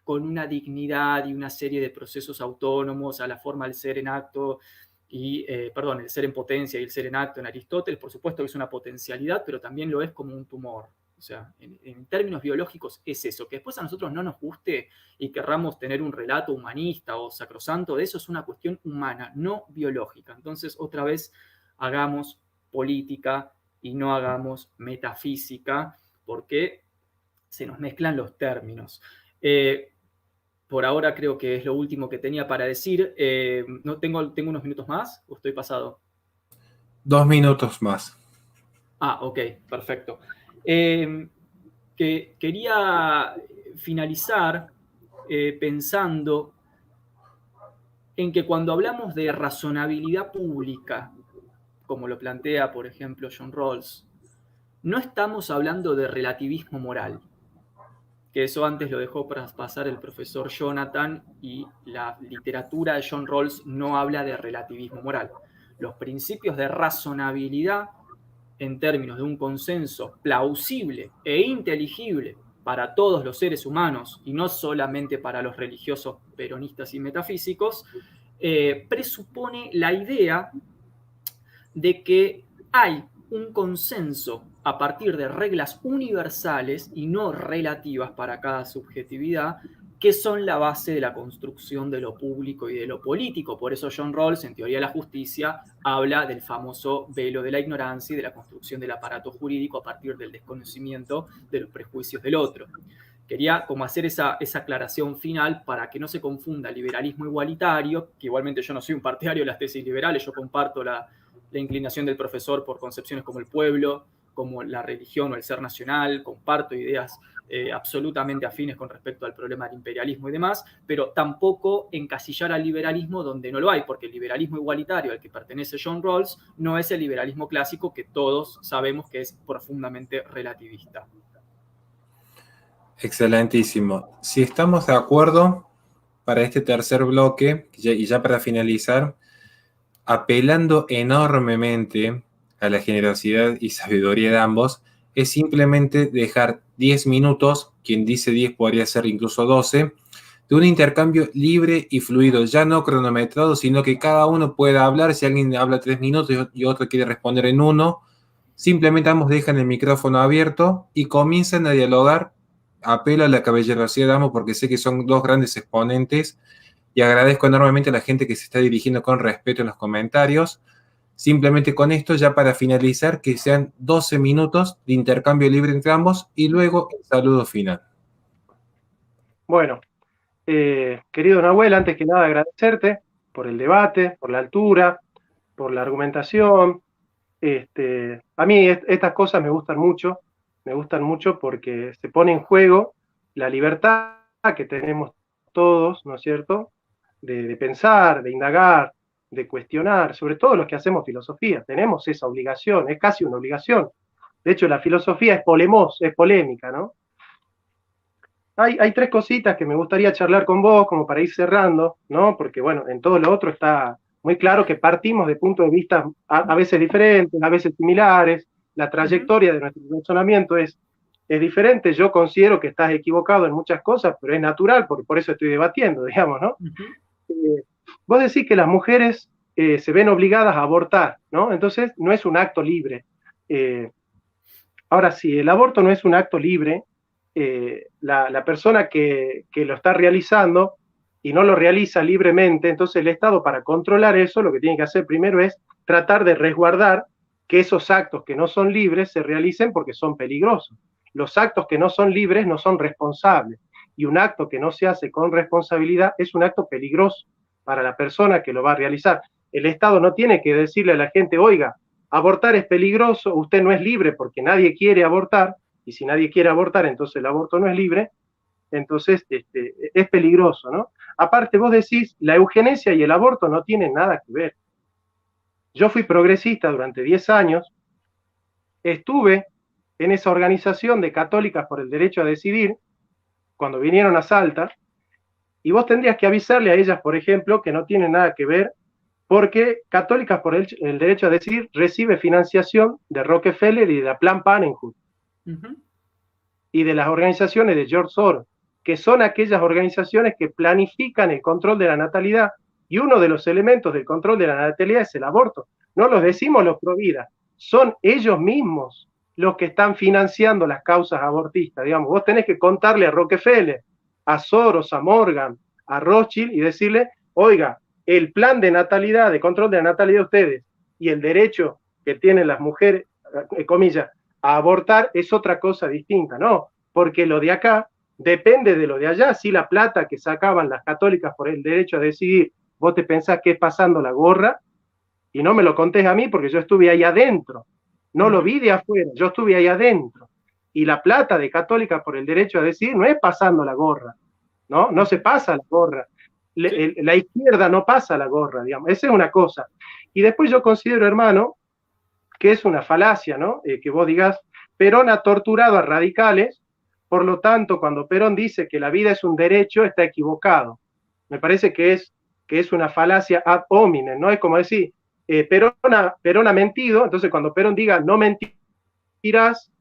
con una dignidad y una serie de procesos autónomos a la forma del ser en acto y, el ser en potencia y el ser en acto en Aristóteles. Por supuesto que es una potencialidad, pero también lo es como un tumor. O sea, en términos biológicos es eso. Que después a nosotros no nos guste y querramos tener un relato humanista o sacrosanto de eso, es una cuestión humana, no biológica. Entonces, otra vez, hagamos política y no hagamos metafísica, porque se nos mezclan los términos. Por ahora creo que es lo último que tenía para decir. ¿No tengo unos minutos más o estoy pasado? 2 minutos más. Ok, perfecto. Que quería finalizar pensando en que cuando hablamos de razonabilidad pública, como lo plantea, por ejemplo, John Rawls, no estamos hablando de relativismo moral, que eso antes lo dejó pasar el profesor Jonathan, y la literatura de John Rawls no habla de relativismo moral. Los principios de razonabilidad en términos de un consenso plausible e inteligible para todos los seres humanos y no solamente para los religiosos peronistas y metafísicos, presupone la idea de que hay un consenso a partir de reglas universales y no relativas para cada subjetividad, que son la base de la construcción de lo público y de lo político. Por eso John Rawls, en Teoría de la Justicia, habla del famoso velo de la ignorancia y de la construcción del aparato jurídico a partir del desconocimiento de los prejuicios del otro. Quería como hacer esa aclaración final para que no se confunda liberalismo igualitario, que igualmente yo no soy un partidario de las tesis liberales, yo comparto la inclinación del profesor por concepciones como el pueblo, como la religión o el ser nacional, comparto ideas absolutamente afines con respecto al problema del imperialismo y demás, pero tampoco encasillar al liberalismo donde no lo hay, porque el liberalismo igualitario al que pertenece John Rawls no es el liberalismo clásico que todos sabemos que es profundamente relativista. Excelentísimo. Si estamos de acuerdo, para este tercer bloque, y ya para finalizar, apelando enormemente a la generosidad y sabiduría de ambos, es simplemente dejar 10 minutos, quien dice 10 podría ser incluso 12, de un intercambio libre y fluido, ya no cronometrado, sino que cada uno pueda hablar. Si alguien habla 3 minutos y otro quiere responder en uno, simplemente ambos dejan el micrófono abierto y comienzan a dialogar. Apelo a la caballerosidad de ambos porque sé que son dos grandes exponentes y agradezco enormemente a la gente que se está dirigiendo con respeto en los comentarios. Simplemente con esto, ya para finalizar, que sean 12 minutos de intercambio libre entre ambos y luego el saludo final. Bueno, querido Nahuel, antes que nada agradecerte por el debate, por la altura, por la argumentación. A mí estas cosas me gustan mucho porque se pone en juego la libertad que tenemos todos, ¿no es cierto?, de pensar, de indagar, de cuestionar, sobre todo los que hacemos filosofía. Tenemos esa obligación, es casi una obligación. De hecho, la filosofía es es polémica, ¿no? Hay tres cositas que me gustaría charlar con vos, como para ir cerrando, ¿no? Porque, bueno, en todo lo otro está muy claro que partimos de puntos de vista a veces diferentes, a veces similares. La trayectoria de nuestro razonamiento es diferente. Yo considero que estás equivocado en muchas cosas, pero es natural, porque por eso estoy debatiendo, digamos, ¿no? Vos decís que las mujeres se ven obligadas a abortar, ¿no? Entonces, no es un acto libre. Ahora, si el aborto no es un acto libre, la persona que lo está realizando y no lo realiza libremente, entonces el Estado, para controlar eso, lo que tiene que hacer primero es tratar de resguardar que esos actos que no son libres se realicen porque son peligrosos. Los actos que no son libres no son responsables, y un acto que no se hace con responsabilidad es un acto peligroso para la persona que lo va a realizar. El Estado no tiene que decirle a la gente, oiga, abortar es peligroso, usted no es libre porque nadie quiere abortar, y si nadie quiere abortar, entonces el aborto no es libre, entonces es peligroso, ¿no? Aparte, vos decís, la eugenesia y el aborto no tienen nada que ver. Yo fui progresista durante 10 años, estuve en esa organización de católicas por el derecho a decidir, cuando vinieron a Salta, y vos tendrías que avisarle a ellas, por ejemplo, que no tienen nada que ver, porque Católicas por el derecho a decidir recibe financiación de Rockefeller y de la Plan Parenthood. Y de las organizaciones de George Soros, que son aquellas organizaciones que planifican el control de la natalidad, y uno de los elementos del control de la natalidad es el aborto. No los decimos los pro vida, son ellos mismos los que están financiando las causas abortistas. Digamos, vos tenés que contarle a Rockefeller, a Soros, a Morgan, a Rothschild y decirle, oiga, el plan de natalidad, de control de la natalidad de ustedes y el derecho que tienen las mujeres, comillas, a abortar es otra cosa distinta, ¿no? Porque lo de acá depende de lo de allá. Si la plata que sacaban las católicas por el derecho a decidir, vos te pensás que es pasando la gorra, y no me lo contés a mí porque yo estuve ahí adentro, no lo vi de afuera, yo estuve ahí adentro. Y la plata de católicas por el derecho a decidir no es pasando la gorra, ¿no? No se pasa la gorra. La izquierda no pasa la gorra, digamos. Esa es una cosa. Y después yo considero, hermano, que es una falacia, ¿no? Que vos digas, Perón ha torturado a radicales, por lo tanto, cuando Perón dice que la vida es un derecho, está equivocado. Me parece que es una falacia ad hominem, ¿no? Es como decir, Perón ha mentido, entonces cuando Perón diga no mentirás,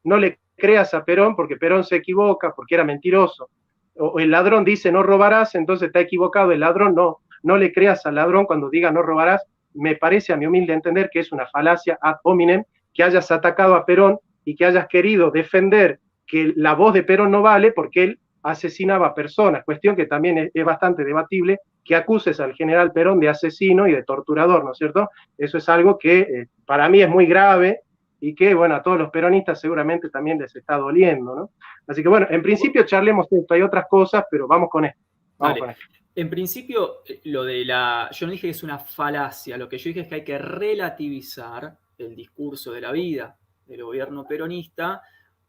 no le creas a Perón porque Perón se equivoca, porque era mentiroso. O el ladrón dice no robarás, entonces está equivocado el ladrón, no le creas al ladrón cuando diga no robarás. Me parece, a mi humilde entender, que es una falacia ad hominem que hayas atacado a Perón y que hayas querido defender que la voz de Perón no vale porque él asesinaba personas, cuestión que también es bastante debatible, que acuses al general Perón de asesino y de torturador, ¿no es cierto? Eso es algo que para mí es muy grave y que, bueno, a todos los peronistas seguramente también les está doliendo, ¿no? Así que, bueno, en principio charlemos esto, hay otras cosas, pero vamos con esto. Vamos con esto. En principio, lo de yo no dije que es una falacia, lo que yo dije es que hay que relativizar el discurso de la vida del gobierno peronista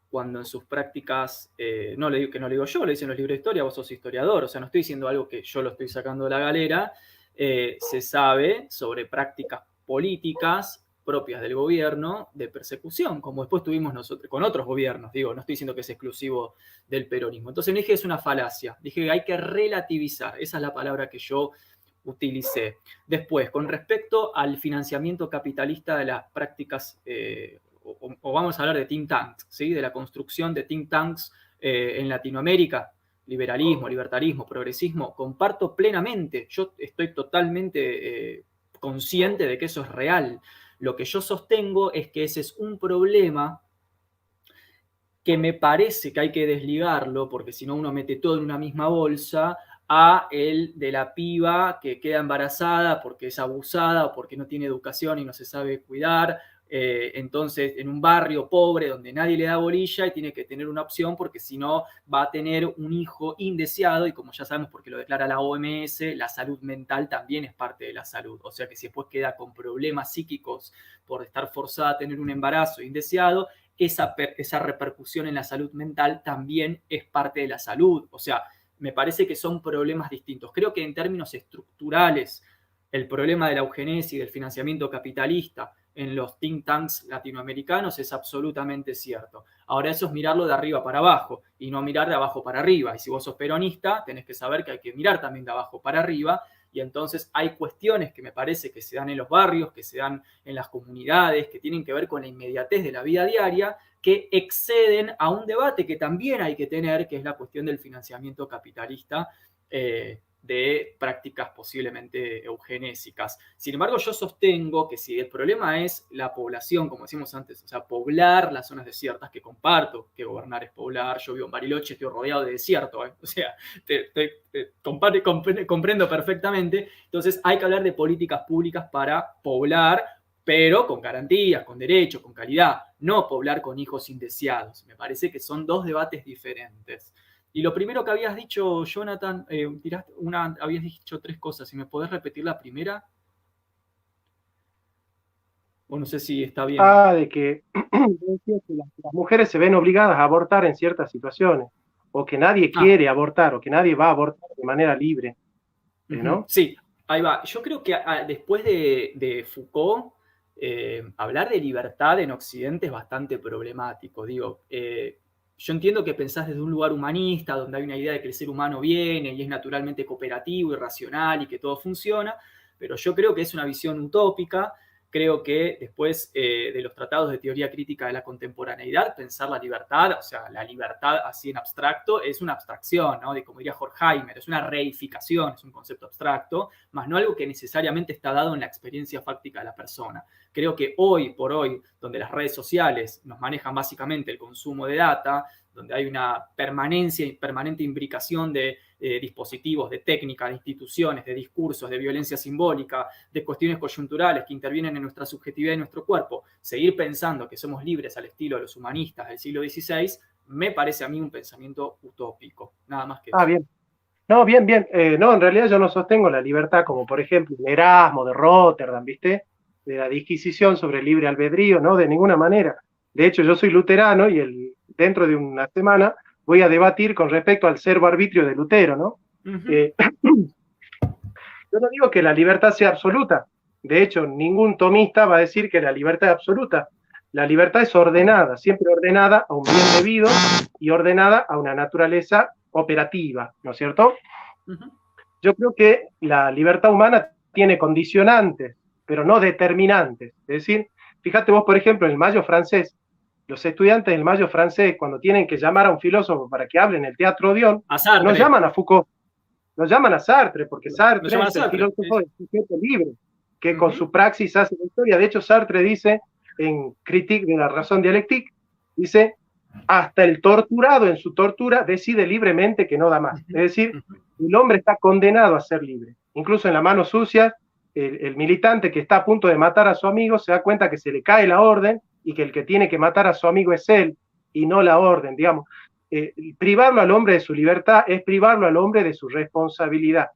cuando en sus prácticas, no le digo que no lo digo yo, lo dicen los libros de historia, vos sos historiador, o sea, no estoy diciendo algo que yo lo estoy sacando de la galera, se sabe sobre prácticas políticas propias del gobierno de persecución, como después tuvimos nosotros con otros gobiernos, digo, no estoy diciendo que es exclusivo del peronismo. Entonces no dije que es una falacia, dije que hay que relativizar, esa es la palabra que yo utilicé. Después, con respecto al financiamiento capitalista de las prácticas, o vamos a hablar de think tanks, ¿sí? De la construcción de think tanks en Latinoamérica, liberalismo, libertarismo, progresismo, comparto plenamente, yo estoy totalmente consciente de que eso es real. Lo que yo sostengo es que ese es un problema que me parece que hay que desligarlo, porque si no uno mete todo en una misma bolsa, a el de la piba que queda embarazada porque es abusada o porque no tiene educación y no se sabe cuidar. Entonces, en un barrio pobre donde nadie le da bolilla y tiene que tener una opción porque si no va a tener un hijo indeseado y como ya sabemos porque lo declara la OMS, la salud mental también es parte de la salud. O sea que si después queda con problemas psíquicos por estar forzada a tener un embarazo indeseado, esa repercusión en la salud mental también es parte de la salud. O sea, me parece que son problemas distintos. Creo que en términos estructurales, el problema de la eugenesia y del financiamiento capitalista en los think tanks latinoamericanos es absolutamente cierto. Ahora eso es mirarlo de arriba para abajo y no mirar de abajo para arriba. Y si vos sos peronista, tenés que saber que hay que mirar también de abajo para arriba. Y entonces hay cuestiones que me parece que se dan en los barrios, que se dan en las comunidades, que tienen que ver con la inmediatez de la vida diaria, que exceden a un debate que también hay que tener, que es la cuestión del financiamiento capitalista de prácticas posiblemente eugenésicas. Sin embargo, yo sostengo que si el problema es la población, como decimos antes, o sea, poblar las zonas desiertas, que comparto que gobernar es poblar, yo vivo en Bariloche, estoy rodeado de desierto, o sea, comprendo perfectamente, entonces hay que hablar de políticas públicas para poblar, pero con garantías, con derechos, con calidad, no poblar con hijos indeseados. Me parece que son dos debates diferentes. Y lo primero que habías dicho, Jonathan, habías dicho 3 cosas. Si me podés repetir la primera. O no sé si está bien. De que las mujeres se ven obligadas a abortar en ciertas situaciones, o que nadie quiere abortar, o que nadie va a abortar de manera libre, ¿no? Sí, ahí va. Yo creo que después de Foucault, hablar de libertad en Occidente es bastante problemático. Digo, yo entiendo que pensás desde un lugar humanista, donde hay una idea de que el ser humano viene y es naturalmente cooperativo y racional y que todo funciona, pero yo creo que es una visión utópica. Creo que después de los tratados de teoría crítica de la contemporaneidad, pensar la libertad, o sea, la libertad así en abstracto, es una abstracción, ¿no? Como diría Horkheimer, es una reificación, es un concepto abstracto, más no algo que necesariamente está dado en la experiencia fáctica de la persona. Creo que hoy por hoy, donde las redes sociales nos manejan básicamente el consumo de data, donde hay una permanencia y permanente imbricación de dispositivos, de técnicas, de instituciones, de discursos, de violencia simbólica, de cuestiones coyunturales que intervienen en nuestra subjetividad y nuestro cuerpo, seguir pensando que somos libres al estilo de los humanistas del siglo XVI, me parece a mí un pensamiento utópico. Nada más que eso. Bien. No, bien. No, en realidad yo no sostengo la libertad como, por ejemplo, el Erasmo de Rotterdam, ¿viste? De la disquisición sobre el libre albedrío, no, de ninguna manera. De hecho, yo soy luterano y dentro de una semana voy a debatir con respecto al servo arbitrio de Lutero, ¿no? Yo no digo que la libertad sea absoluta. De hecho, ningún tomista va a decir que la libertad es absoluta. La libertad es ordenada, siempre ordenada a un bien debido y ordenada a una naturaleza operativa, ¿no es cierto? Yo creo que la libertad humana tiene condicionantes, pero no determinantes. Es decir, fíjate vos, por ejemplo, en el Mayo francés, los estudiantes del Mayo francés, cuando tienen que llamar a un filósofo para que hable en el Teatro Odeón, no llaman a Foucault, no llaman a Sartre, porque Sartre es el filósofo del sujeto libre, que con su praxis hace la historia. De hecho, Sartre dice, en Critique de la razón dialéctique, dice, hasta el torturado en su tortura decide libremente que no da más. Es decir, el hombre está condenado a ser libre. Incluso en La mano sucia, el militante que está a punto de matar a su amigo se da cuenta que se le cae la orden y que el que tiene que matar a su amigo es él y no la orden, digamos. Privarlo al hombre de su libertad es privarlo al hombre de su responsabilidad.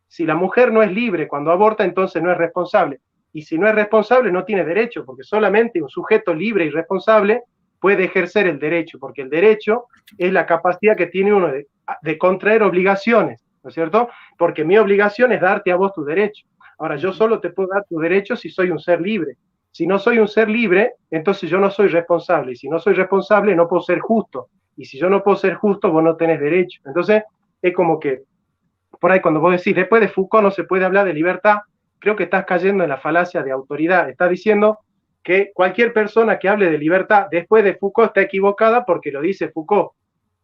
Si la mujer no es libre cuando aborta, entonces no es responsable. Y si no es responsable, no tiene derecho, porque solamente un sujeto libre y responsable puede ejercer el derecho, porque el derecho es la capacidad que tiene uno de contraer obligaciones, ¿no es cierto? Porque mi obligación es darte a vos tu derecho. Ahora, yo solo te puedo dar tu derecho si soy un ser libre. Si no soy un ser libre, entonces yo no soy responsable. Y si no soy responsable, no puedo ser justo. Y si yo no puedo ser justo, vos no tenés derecho. Entonces, es como que por ahí cuando vos decís, después de Foucault no se puede hablar de libertad, creo que estás cayendo en la falacia de autoridad. Estás diciendo que cualquier persona que hable de libertad después de Foucault está equivocada porque lo dice Foucault.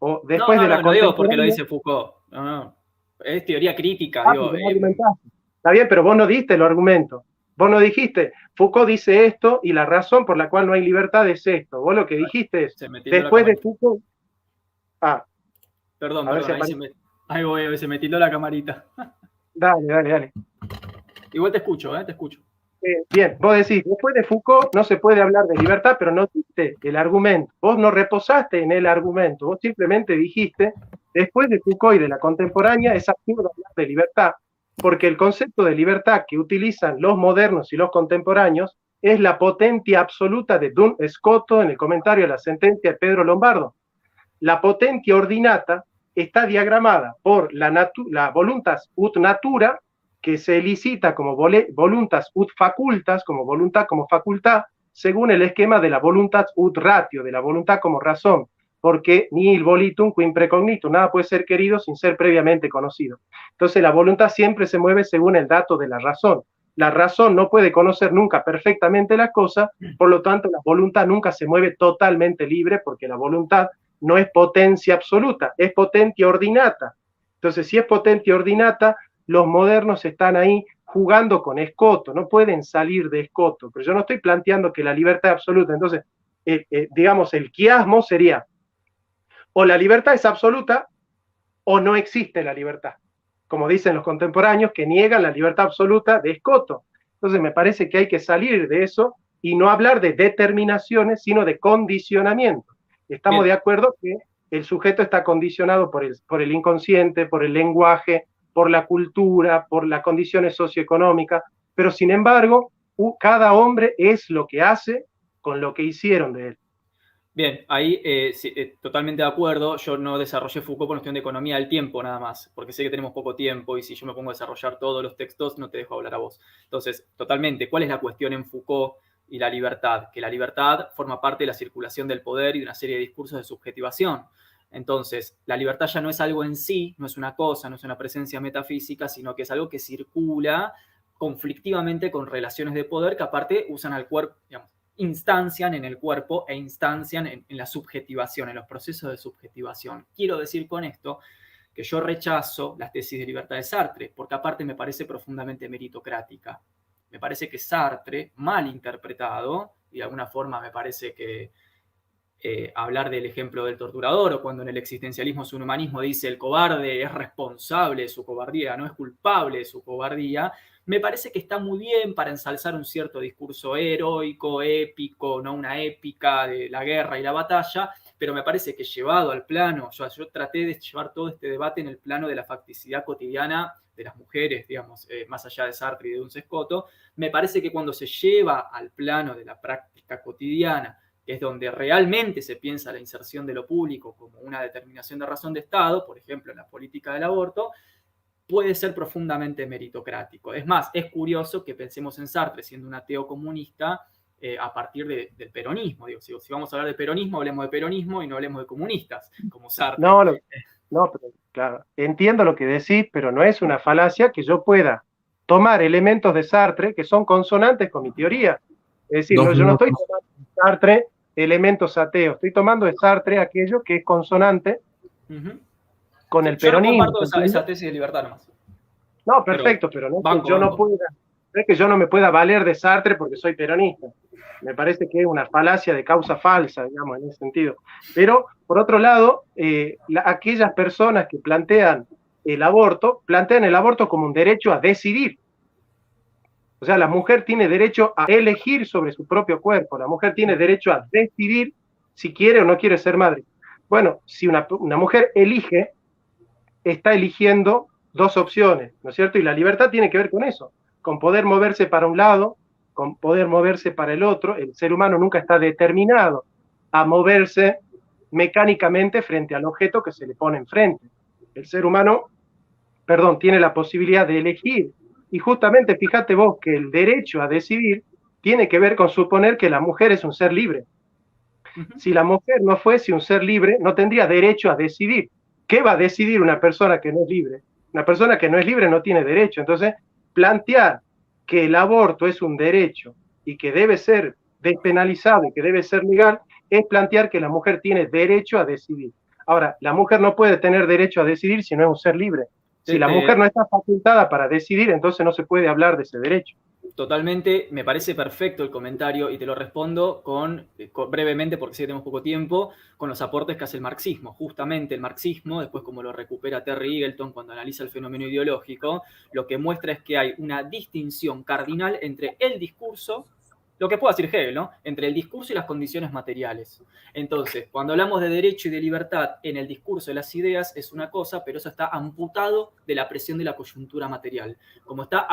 O después no, de la no digo porque lo contemporánea. dice Foucault. No. Es teoría crítica. Pero no argumentaste. Está bien, pero vos no diste el argumento. Vos no dijiste, Foucault dice esto y la razón por la cual no hay libertad es esto. Vos lo que dijiste es, después de Foucault... Perdón, ahí voy, se me tildó la camarita. Dale. Igual te escucho, te escucho. Bien, vos decís, después de Foucault no se puede hablar de libertad, pero no diste el argumento. Vos no reposaste en el argumento, vos simplemente dijiste, después de Foucault y de la contemporánea es absurdo hablar de libertad, porque el concepto de libertad que utilizan los modernos y los contemporáneos es la potencia absoluta de Duns Scoto en el comentario a la sentencia de Pedro Lombardo. La potencia ordinata está diagramada por la voluntas ut natura, que se elicita como voluntas ut facultas, como voluntad como facultad, según el esquema de la voluntas ut ratio, de la voluntad como razón, porque nihil volitum quim precognitum, nada puede ser querido sin ser previamente conocido. Entonces la voluntad siempre se mueve según el dato de la razón. La razón no puede conocer nunca perfectamente las cosas, por lo tanto la voluntad nunca se mueve totalmente libre, porque la voluntad no es potencia absoluta, es potencia ordinata. Entonces, si es potencia ordinata, los modernos están ahí jugando con Scoto, no pueden salir de Scoto, pero yo no estoy planteando que la libertad es absoluta. Entonces, digamos, el quiasmo sería, o la libertad es absoluta, o no existe la libertad, como dicen los contemporáneos que niegan la libertad absoluta de Scoto. Entonces, me parece que hay que salir de eso y no hablar de determinaciones, sino de condicionamiento. Estamos de acuerdo que el sujeto está condicionado por el inconsciente, por el lenguaje, por la cultura, por las condiciones socioeconómicas, pero sin embargo, cada hombre es lo que hace con lo que hicieron de él. Bien, ahí sí, totalmente de acuerdo. Yo no desarrollé Foucault por cuestión de economía del tiempo nada más, porque sé que tenemos poco tiempo y si yo me pongo a desarrollar todos los textos no te dejo hablar a vos. Entonces, totalmente, ¿cuál es la cuestión en Foucault y la libertad? Que la libertad forma parte de la circulación del poder y de una serie de discursos de subjetivación. Entonces, la libertad ya no es algo en sí, no es una cosa, no es una presencia metafísica, sino que es algo que circula conflictivamente con relaciones de poder que aparte usan al cuerpo, digamos, instancian en el cuerpo e instancian en la subjetivación, en los procesos de subjetivación. Quiero decir con esto que yo rechazo las tesis de libertad de Sartre, porque aparte me parece profundamente meritocrática. Me parece que Sartre, mal interpretado, y de alguna forma me parece que hablar del ejemplo del torturador, o cuando en el existencialismo su humanismo dice el cobarde es responsable de su cobardía, no es culpable de su cobardía, me parece que está muy bien para ensalzar un cierto discurso heroico, épico, no una épica de la guerra y la batalla, pero me parece que llevado al plano, yo traté de llevar todo este debate en el plano de la facticidad cotidiana de las mujeres, digamos, más allá de Sartre y de Duns Scoto, me parece que cuando se lleva al plano de la práctica cotidiana, que es donde realmente se piensa la inserción de lo público como una determinación de razón de Estado, por ejemplo, en la política del aborto, puede ser profundamente meritocrático. Es más, es curioso que pensemos en Sartre siendo un ateo comunista a partir del peronismo. Digo, si vamos a hablar de peronismo, hablemos de peronismo y no hablemos de comunistas, como Sartre. No, pero claro, entiendo lo que decís, pero no es una falacia que yo pueda tomar elementos de Sartre que son consonantes con mi teoría. Es decir, yo no estoy tomando de Sartre elementos ateos, estoy tomando de Sartre aquello que es consonante con el peronismo. Yo no comparto esa tesis de libertad nomás. No, perfecto, pero no es que yo no pueda, no es que yo no me pueda valer de Sartre porque soy peronista. Me parece que es una falacia de causa falsa, digamos, en ese sentido. Pero, por otro lado, aquellas personas que plantean el aborto como un derecho a decidir. O sea, la mujer tiene derecho a elegir sobre su propio cuerpo, la mujer tiene derecho a decidir si quiere o no quiere ser madre. Bueno, si una mujer elige, está eligiendo dos opciones, ¿no es cierto? Y la libertad tiene que ver con eso, con poder moverse para un lado, con poder moverse para el otro. El ser humano nunca está determinado a moverse mecánicamente frente al objeto que se le pone enfrente. El ser humano, tiene la posibilidad de elegir. Y justamente fíjate vos que el derecho a decidir tiene que ver con suponer que la mujer es un ser libre. Si la mujer no fuese un ser libre, no tendría derecho a decidir. ¿Qué va a decidir una persona que no es libre? Una persona que no es libre no tiene derecho. Entonces, plantear que el aborto es un derecho y que debe ser despenalizado y que debe ser legal, es plantear que la mujer tiene derecho a decidir. Ahora, la mujer no puede tener derecho a decidir si no es un ser libre. Si la mujer no está facultada para decidir, entonces no se puede hablar de ese derecho. Totalmente, me parece perfecto el comentario y te lo respondo brevemente, porque sé que tenemos poco tiempo, con los aportes que hace el marxismo. Justamente el marxismo, después como lo recupera Terry Eagleton cuando analiza el fenómeno ideológico, lo que muestra es que hay una distinción cardinal entre el discurso, lo que puede decir Hegel, ¿no? Entre el discurso y las condiciones materiales. Entonces, cuando hablamos de derecho y de libertad en el discurso de las ideas es una cosa, pero eso está amputado de la presión de la coyuntura material. Como está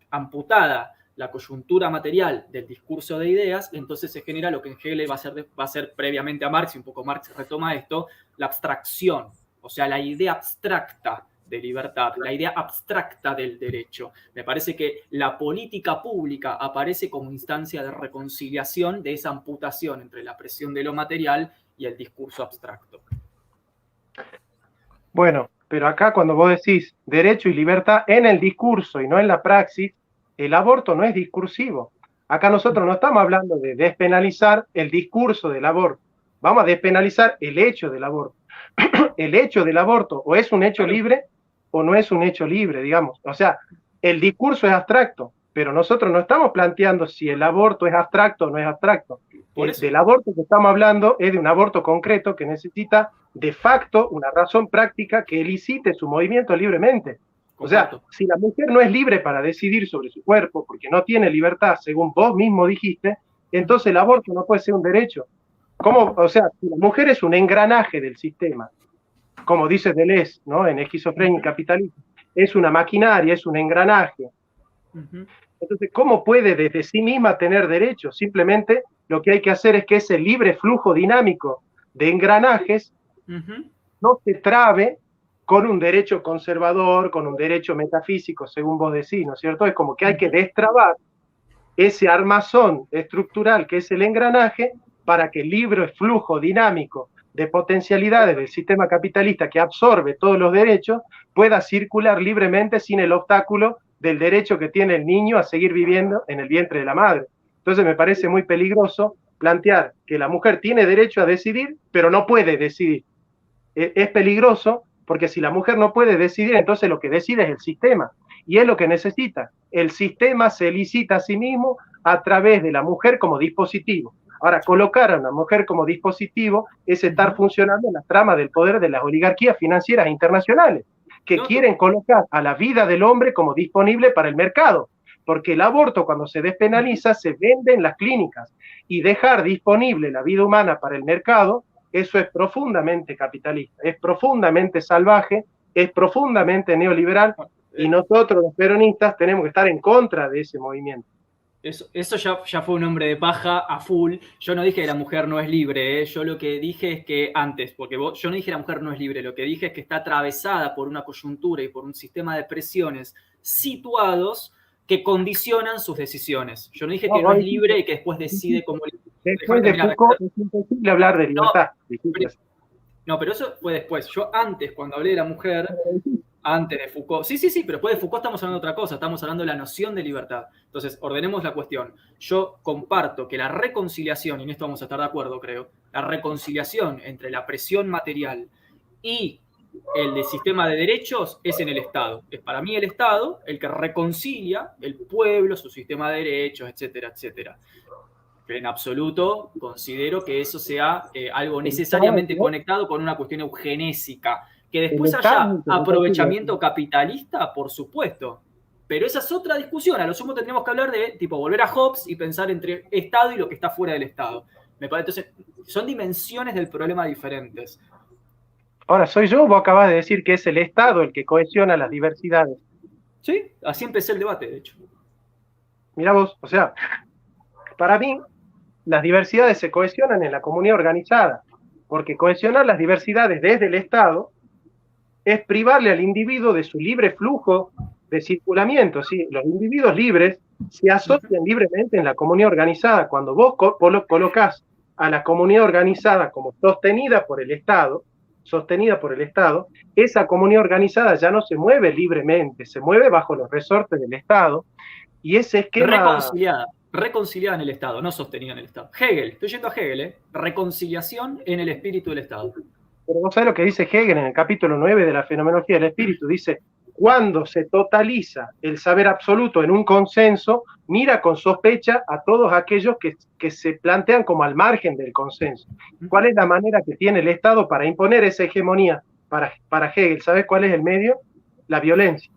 amputada la coyuntura material del discurso de ideas, entonces se genera lo que en Hegel va a ser previamente a Marx, y un poco Marx retoma esto, la abstracción, o sea, la idea abstracta de libertad, la idea abstracta del derecho. Me parece que la política pública aparece como instancia de reconciliación de esa amputación entre la presión de lo material y el discurso abstracto. Bueno, pero acá cuando vos decís derecho y libertad en el discurso y no en la praxis, el aborto no es discursivo. Acá nosotros no estamos hablando de despenalizar el discurso del aborto. Vamos a despenalizar el hecho del aborto. El hecho del aborto o es un hecho libre o no es un hecho libre, digamos. O sea, el discurso es abstracto, pero nosotros no estamos planteando si el aborto es abstracto o no es abstracto. Del aborto que estamos hablando es de un aborto concreto que necesita de facto una razón práctica que elicite su movimiento libremente. O sea, si la mujer no es libre para decidir sobre su cuerpo, porque no tiene libertad, según vos mismo dijiste, entonces el aborto no puede ser un derecho. ¿Cómo? O sea, si la mujer es un engranaje del sistema, como dice Deleuze, ¿no? En Esquizofrenia y Capitalismo, es una maquinaria, es un engranaje. Entonces, ¿cómo puede desde sí misma tener derechos? Simplemente lo que hay que hacer es que ese libre flujo dinámico de engranajes no se trabe con un derecho conservador, con un derecho metafísico, según vos decís, ¿no es cierto? Es como que hay que destrabar ese armazón estructural que es el engranaje para que el libre flujo dinámico de potencialidades del sistema capitalista que absorbe todos los derechos pueda circular libremente sin el obstáculo del derecho que tiene el niño a seguir viviendo en el vientre de la madre. Entonces me parece muy peligroso plantear que la mujer tiene derecho a decidir, pero no puede decidir. Es peligroso porque si la mujer no puede decidir, entonces lo que decide es el sistema, y es lo que necesita. El sistema se licita a sí mismo a través de la mujer como dispositivo. Ahora, colocar a una mujer como dispositivo es estar funcionando en las tramas del poder de las oligarquías financieras internacionales, que quieren colocar a la vida del hombre como disponible para el mercado, porque el aborto cuando se despenaliza se vende en las clínicas, y dejar disponible la vida humana para el mercado, eso es profundamente capitalista, es profundamente salvaje, es profundamente neoliberal, y nosotros los peronistas tenemos que estar en contra de ese movimiento. Eso ya fue un hombre de paja a full. Yo no dije que la mujer no es libre, ¿eh? Yo lo que dije es que antes, porque yo no dije que la mujer no es libre, lo que dije es que está atravesada por una coyuntura y por un sistema de presiones situados que condicionan sus decisiones. Yo no dije que no es libre y que después decide cómo... Después de Foucault es imposible hablar de libertad. No, pero eso fue después. Yo antes, cuando hablé de la mujer, antes de Foucault, sí, pero después de Foucault estamos hablando de otra cosa, estamos hablando de la noción de libertad. Entonces, ordenemos la cuestión. Yo comparto que la reconciliación, y en esto vamos a estar de acuerdo, creo, la reconciliación entre la presión material y el de sistema de derechos es en el Estado. Es para mí el Estado el que reconcilia el pueblo, su sistema de derechos, etcétera, etcétera. En absoluto considero que eso sea algo necesariamente conectado con una cuestión eugenésica. Que después haya aprovechamiento capitalista, por supuesto. Pero esa es otra discusión. A lo sumo tendríamos que hablar de tipo volver a Hobbes y pensar entre Estado y lo que está fuera del Estado. Entonces, son dimensiones del problema diferentes. Ahora, ¿soy yo o vos acabás de decir que es el Estado el que cohesiona las diversidades? Sí, así empecé el debate, de hecho. Mirá vos, o sea, para mí, las diversidades se cohesionan en la comunidad organizada, porque cohesionar las diversidades desde el Estado es privarle al individuo de su libre flujo de circulamiento. ¿Sí? Los individuos libres se asocian libremente en la comunidad organizada. Cuando vos colocás a la comunidad organizada como sostenida por el Estado, sostenida por el Estado, esa comunidad organizada ya no se mueve libremente, se mueve bajo los resortes del Estado, y ese esquema... Reconciliada en el Estado, no sostenida en el Estado. Hegel, estoy yendo a Hegel, ¿eh? Reconciliación en el espíritu del Estado. Pero vos sabés lo que dice Hegel en el capítulo 9 de la fenomenología del espíritu, dice, cuando se totaliza el saber absoluto en un consenso, mira con sospecha a todos aquellos que se plantean como al margen del consenso. ¿Cuál es la manera que tiene el Estado para imponer esa hegemonía? Para Hegel, ¿sabes cuál es el medio? La violencia.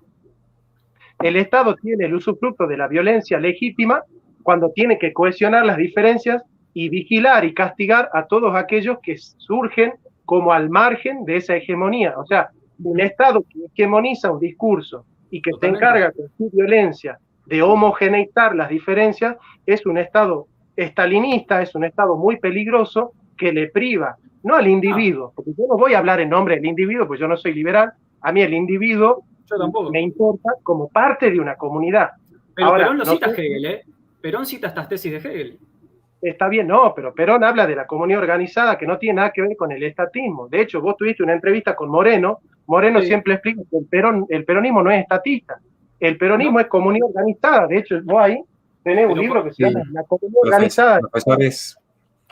El Estado tiene el usufructo de la violencia legítima cuando tiene que cohesionar las diferencias y vigilar y castigar a todos aquellos que surgen como al margen de esa hegemonía. O sea, un Estado que hegemoniza un discurso y que se encarga con su violencia de homogeneizar las diferencias, es un Estado estalinista, es un Estado muy peligroso que le priva, no al individuo, porque yo no voy a hablar en nombre del individuo, pues yo no soy liberal, a mí el individuo me importa como parte de una comunidad. Pero ahora, Perón lo cita Hegel, ¿eh? Perón cita estas tesis de Hegel. Está bien, no, pero Perón habla de la comunidad organizada que no tiene nada que ver con el estatismo. De hecho, vos tuviste una entrevista con Moreno sí. Siempre explica que el peronismo no es estatista. El peronismo es comunidad organizada. De hecho, vos ahí tenés un libro que se llama La comunidad organizada. Profesores,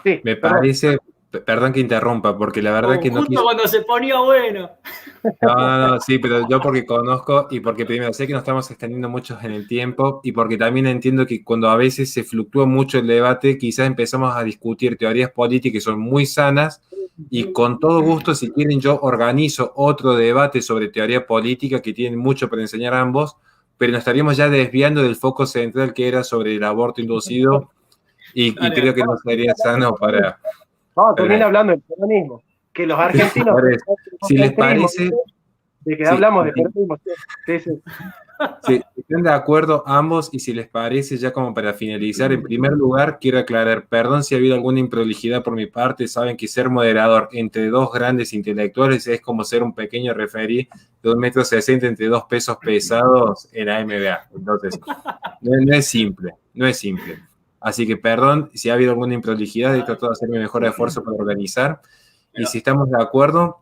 sí, me parece, perdón que interrumpa, porque la verdad que no justo cuando se ponía bueno. No, sí, pero yo porque conozco y porque primero sé que nos estamos extendiendo mucho en el tiempo y porque también entiendo que cuando a veces se fluctúa mucho el debate, quizás empezamos a discutir teorías políticas que son muy sanas y con todo gusto, si quieren, yo organizo otro debate sobre teoría política que tienen mucho para enseñar a ambos, pero nos estaríamos ya desviando del foco central que era sobre el aborto inducido y creo que no sería sano para... Vamos a terminar hablando del peronismo. Que los argentinos... Si les parece... De que hablamos de peronismo. Sí, están de acuerdo ambos y si les parece, ya como para finalizar, en primer lugar, quiero aclarar, perdón si ha habido alguna improlijidad por mi parte, saben que ser moderador entre dos grandes intelectuales es como ser un pequeño referí de 1,60 m entre dos pesos pesados en la NBA. Entonces, no es simple, no es simple. Así que perdón si ha habido alguna improlijidad, he tratado de hacer mi mejor esfuerzo para organizar. Y si estamos de acuerdo,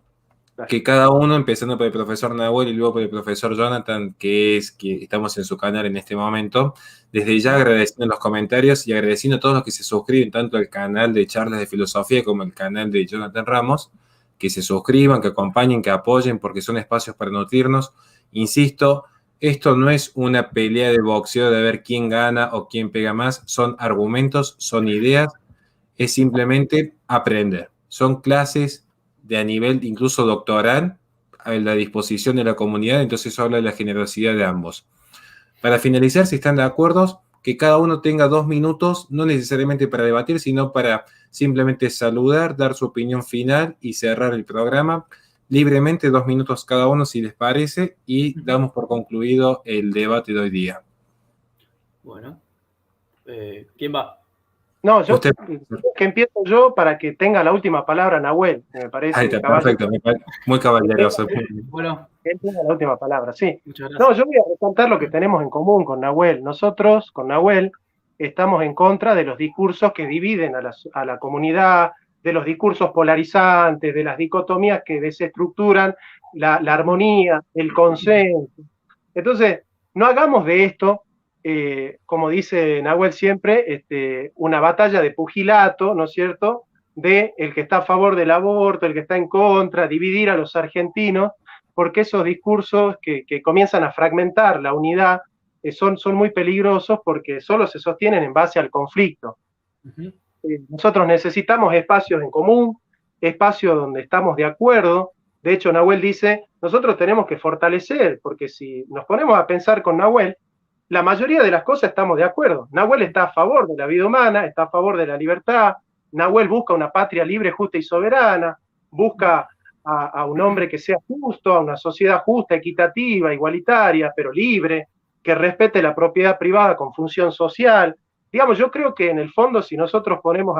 que cada uno, empezando por el profesor Nahuel y luego por el profesor Jonathan, que estamos en su canal en este momento, desde ya agradeciendo los comentarios y agradeciendo a todos los que se suscriben, tanto al canal de Charlas de Filosofía como al canal de Jonathan Ramos, que se suscriban, que acompañen, que apoyen, porque son espacios para nutrirnos. Insisto, esto no es una pelea de boxeo de ver quién gana o quién pega más, son argumentos, son ideas, es simplemente aprender. Son clases de a nivel incluso doctoral a la disposición de la comunidad, entonces eso habla de la generosidad de ambos. Para finalizar, si están de acuerdo, que cada uno tenga 2 minutos, no necesariamente para debatir, sino para simplemente saludar, dar su opinión final y cerrar el programa. Libremente, 2 minutos cada uno, si les parece, y damos por concluido el debate de hoy día. Bueno, ¿quién va? No, que empiezo yo para que tenga la última palabra Nahuel, me parece. Ahí está, perfecto, muy caballeroso. Bueno, él tenga la última palabra, sí. No, yo voy a resaltar lo que tenemos en común con Nahuel. Nosotros, con Nahuel, estamos en contra de los discursos que dividen a la comunidad, de los discursos polarizantes, de las dicotomías que desestructuran la armonía, el consenso. Entonces, no hagamos de esto, como dice Nahuel siempre, una batalla de pugilato, ¿no es cierto?, de el que está a favor del aborto, el que está en contra, dividir a los argentinos, porque esos discursos que comienzan a fragmentar la unidad son muy peligrosos porque solo se sostienen en base al conflicto. Uh-huh. Nosotros necesitamos espacios en común, espacios donde estamos de acuerdo. De hecho, Nahuel dice, nosotros tenemos que fortalecer, porque si nos ponemos a pensar con Nahuel, la mayoría de las cosas estamos de acuerdo. Nahuel está a favor de la vida humana, está a favor de la libertad. Nahuel busca una patria libre, justa y soberana, busca a un hombre que sea justo, a una sociedad justa, equitativa, igualitaria, pero libre, que respete la propiedad privada con función social. Digamos, yo creo que en el fondo, si nosotros ponemos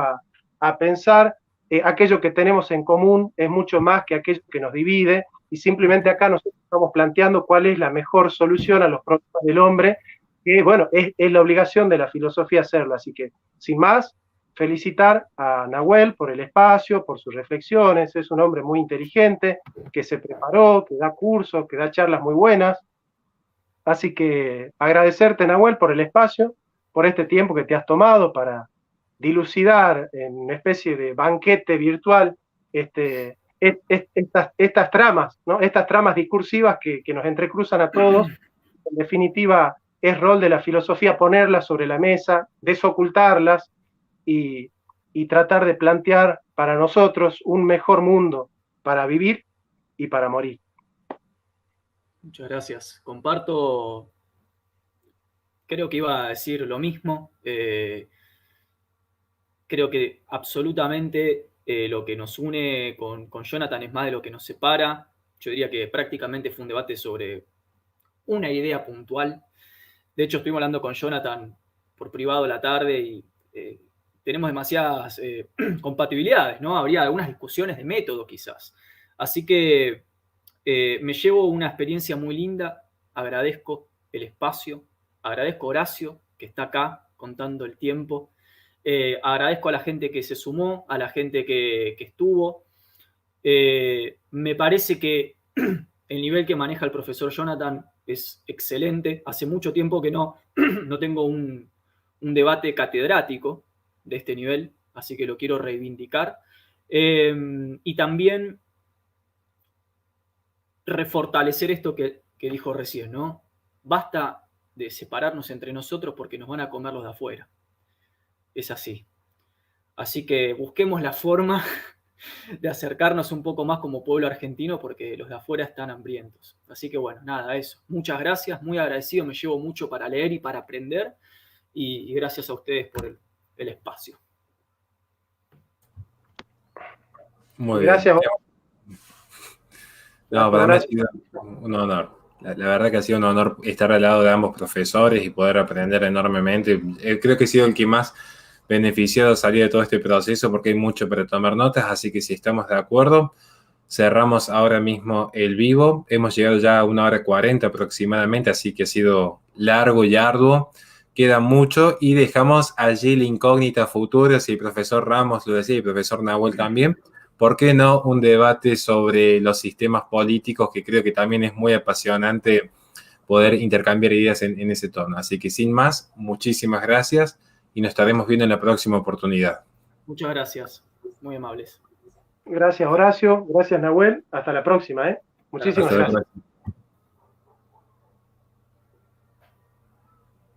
a pensar, aquello que tenemos en común es mucho más que aquello que nos divide, y simplemente acá nosotros estamos planteando cuál es la mejor solución a los problemas del hombre, que bueno, es la obligación de la filosofía hacerlo. Así que, sin más, felicitar a Nahuel por el espacio, por sus reflexiones. Es un hombre muy inteligente, que se preparó, que da cursos, que da charlas muy buenas. Así que agradecerte, Nahuel, por el espacio, por este tiempo que te has tomado para dilucidar en una especie de banquete virtual estas tramas, ¿no? Estas tramas discursivas que nos entrecruzan a todos. En definitiva, es rol de la filosofía ponerlas sobre la mesa, desocultarlas y tratar de plantear para nosotros un mejor mundo para vivir y para morir. Muchas gracias. Comparto, creo que iba a decir lo mismo. Creo que absolutamente lo que nos une con Jonathan es más de lo que nos separa. Yo diría que prácticamente fue un debate sobre una idea puntual. De hecho, estuvimos hablando con Jonathan por privado la tarde y tenemos demasiadas compatibilidades, ¿no? Habría algunas discusiones de método quizás. Así que me llevo una experiencia muy linda. Agradezco el espacio. Agradezco a Horacio, que está acá contando el tiempo. Agradezco a la gente que se sumó, a la gente que estuvo. Me parece que el nivel que maneja el profesor Jonathan es excelente. Hace mucho tiempo que no tengo un debate catedrático de este nivel, así que lo quiero reivindicar. Y también refortalecer esto que dijo recién, ¿no? Basta de separarnos entre nosotros porque nos van a comer los de afuera. Es así. Así que busquemos la forma de acercarnos un poco más como pueblo argentino porque los de afuera están hambrientos. Así que bueno, nada, eso. Muchas gracias, muy agradecido, me llevo mucho para leer y para aprender y gracias a ustedes por el espacio. Muy Gracias. bien. No, para mí ha sido un honor. La verdad que ha sido un honor estar al lado de ambos profesores y poder aprender enormemente. Creo que he sido el que más beneficiado salir de todo este proceso porque hay mucho para tomar notas, así que si estamos de acuerdo, cerramos ahora mismo el vivo. Hemos llegado ya a 1 hora 40 aproximadamente, así que ha sido largo y arduo. Queda mucho y dejamos allí la incógnita futura, si el profesor Ramos lo decía y el profesor Nahuel también. ¿Por qué no un debate sobre los sistemas políticos, que creo que también es muy apasionante poder intercambiar ideas en ese tono? Así que sin más, muchísimas gracias y nos estaremos viendo en la próxima oportunidad. Muchas gracias, muy amables. Gracias, Horacio. Gracias, Nahuel. Hasta la próxima. Muchísimas gracias.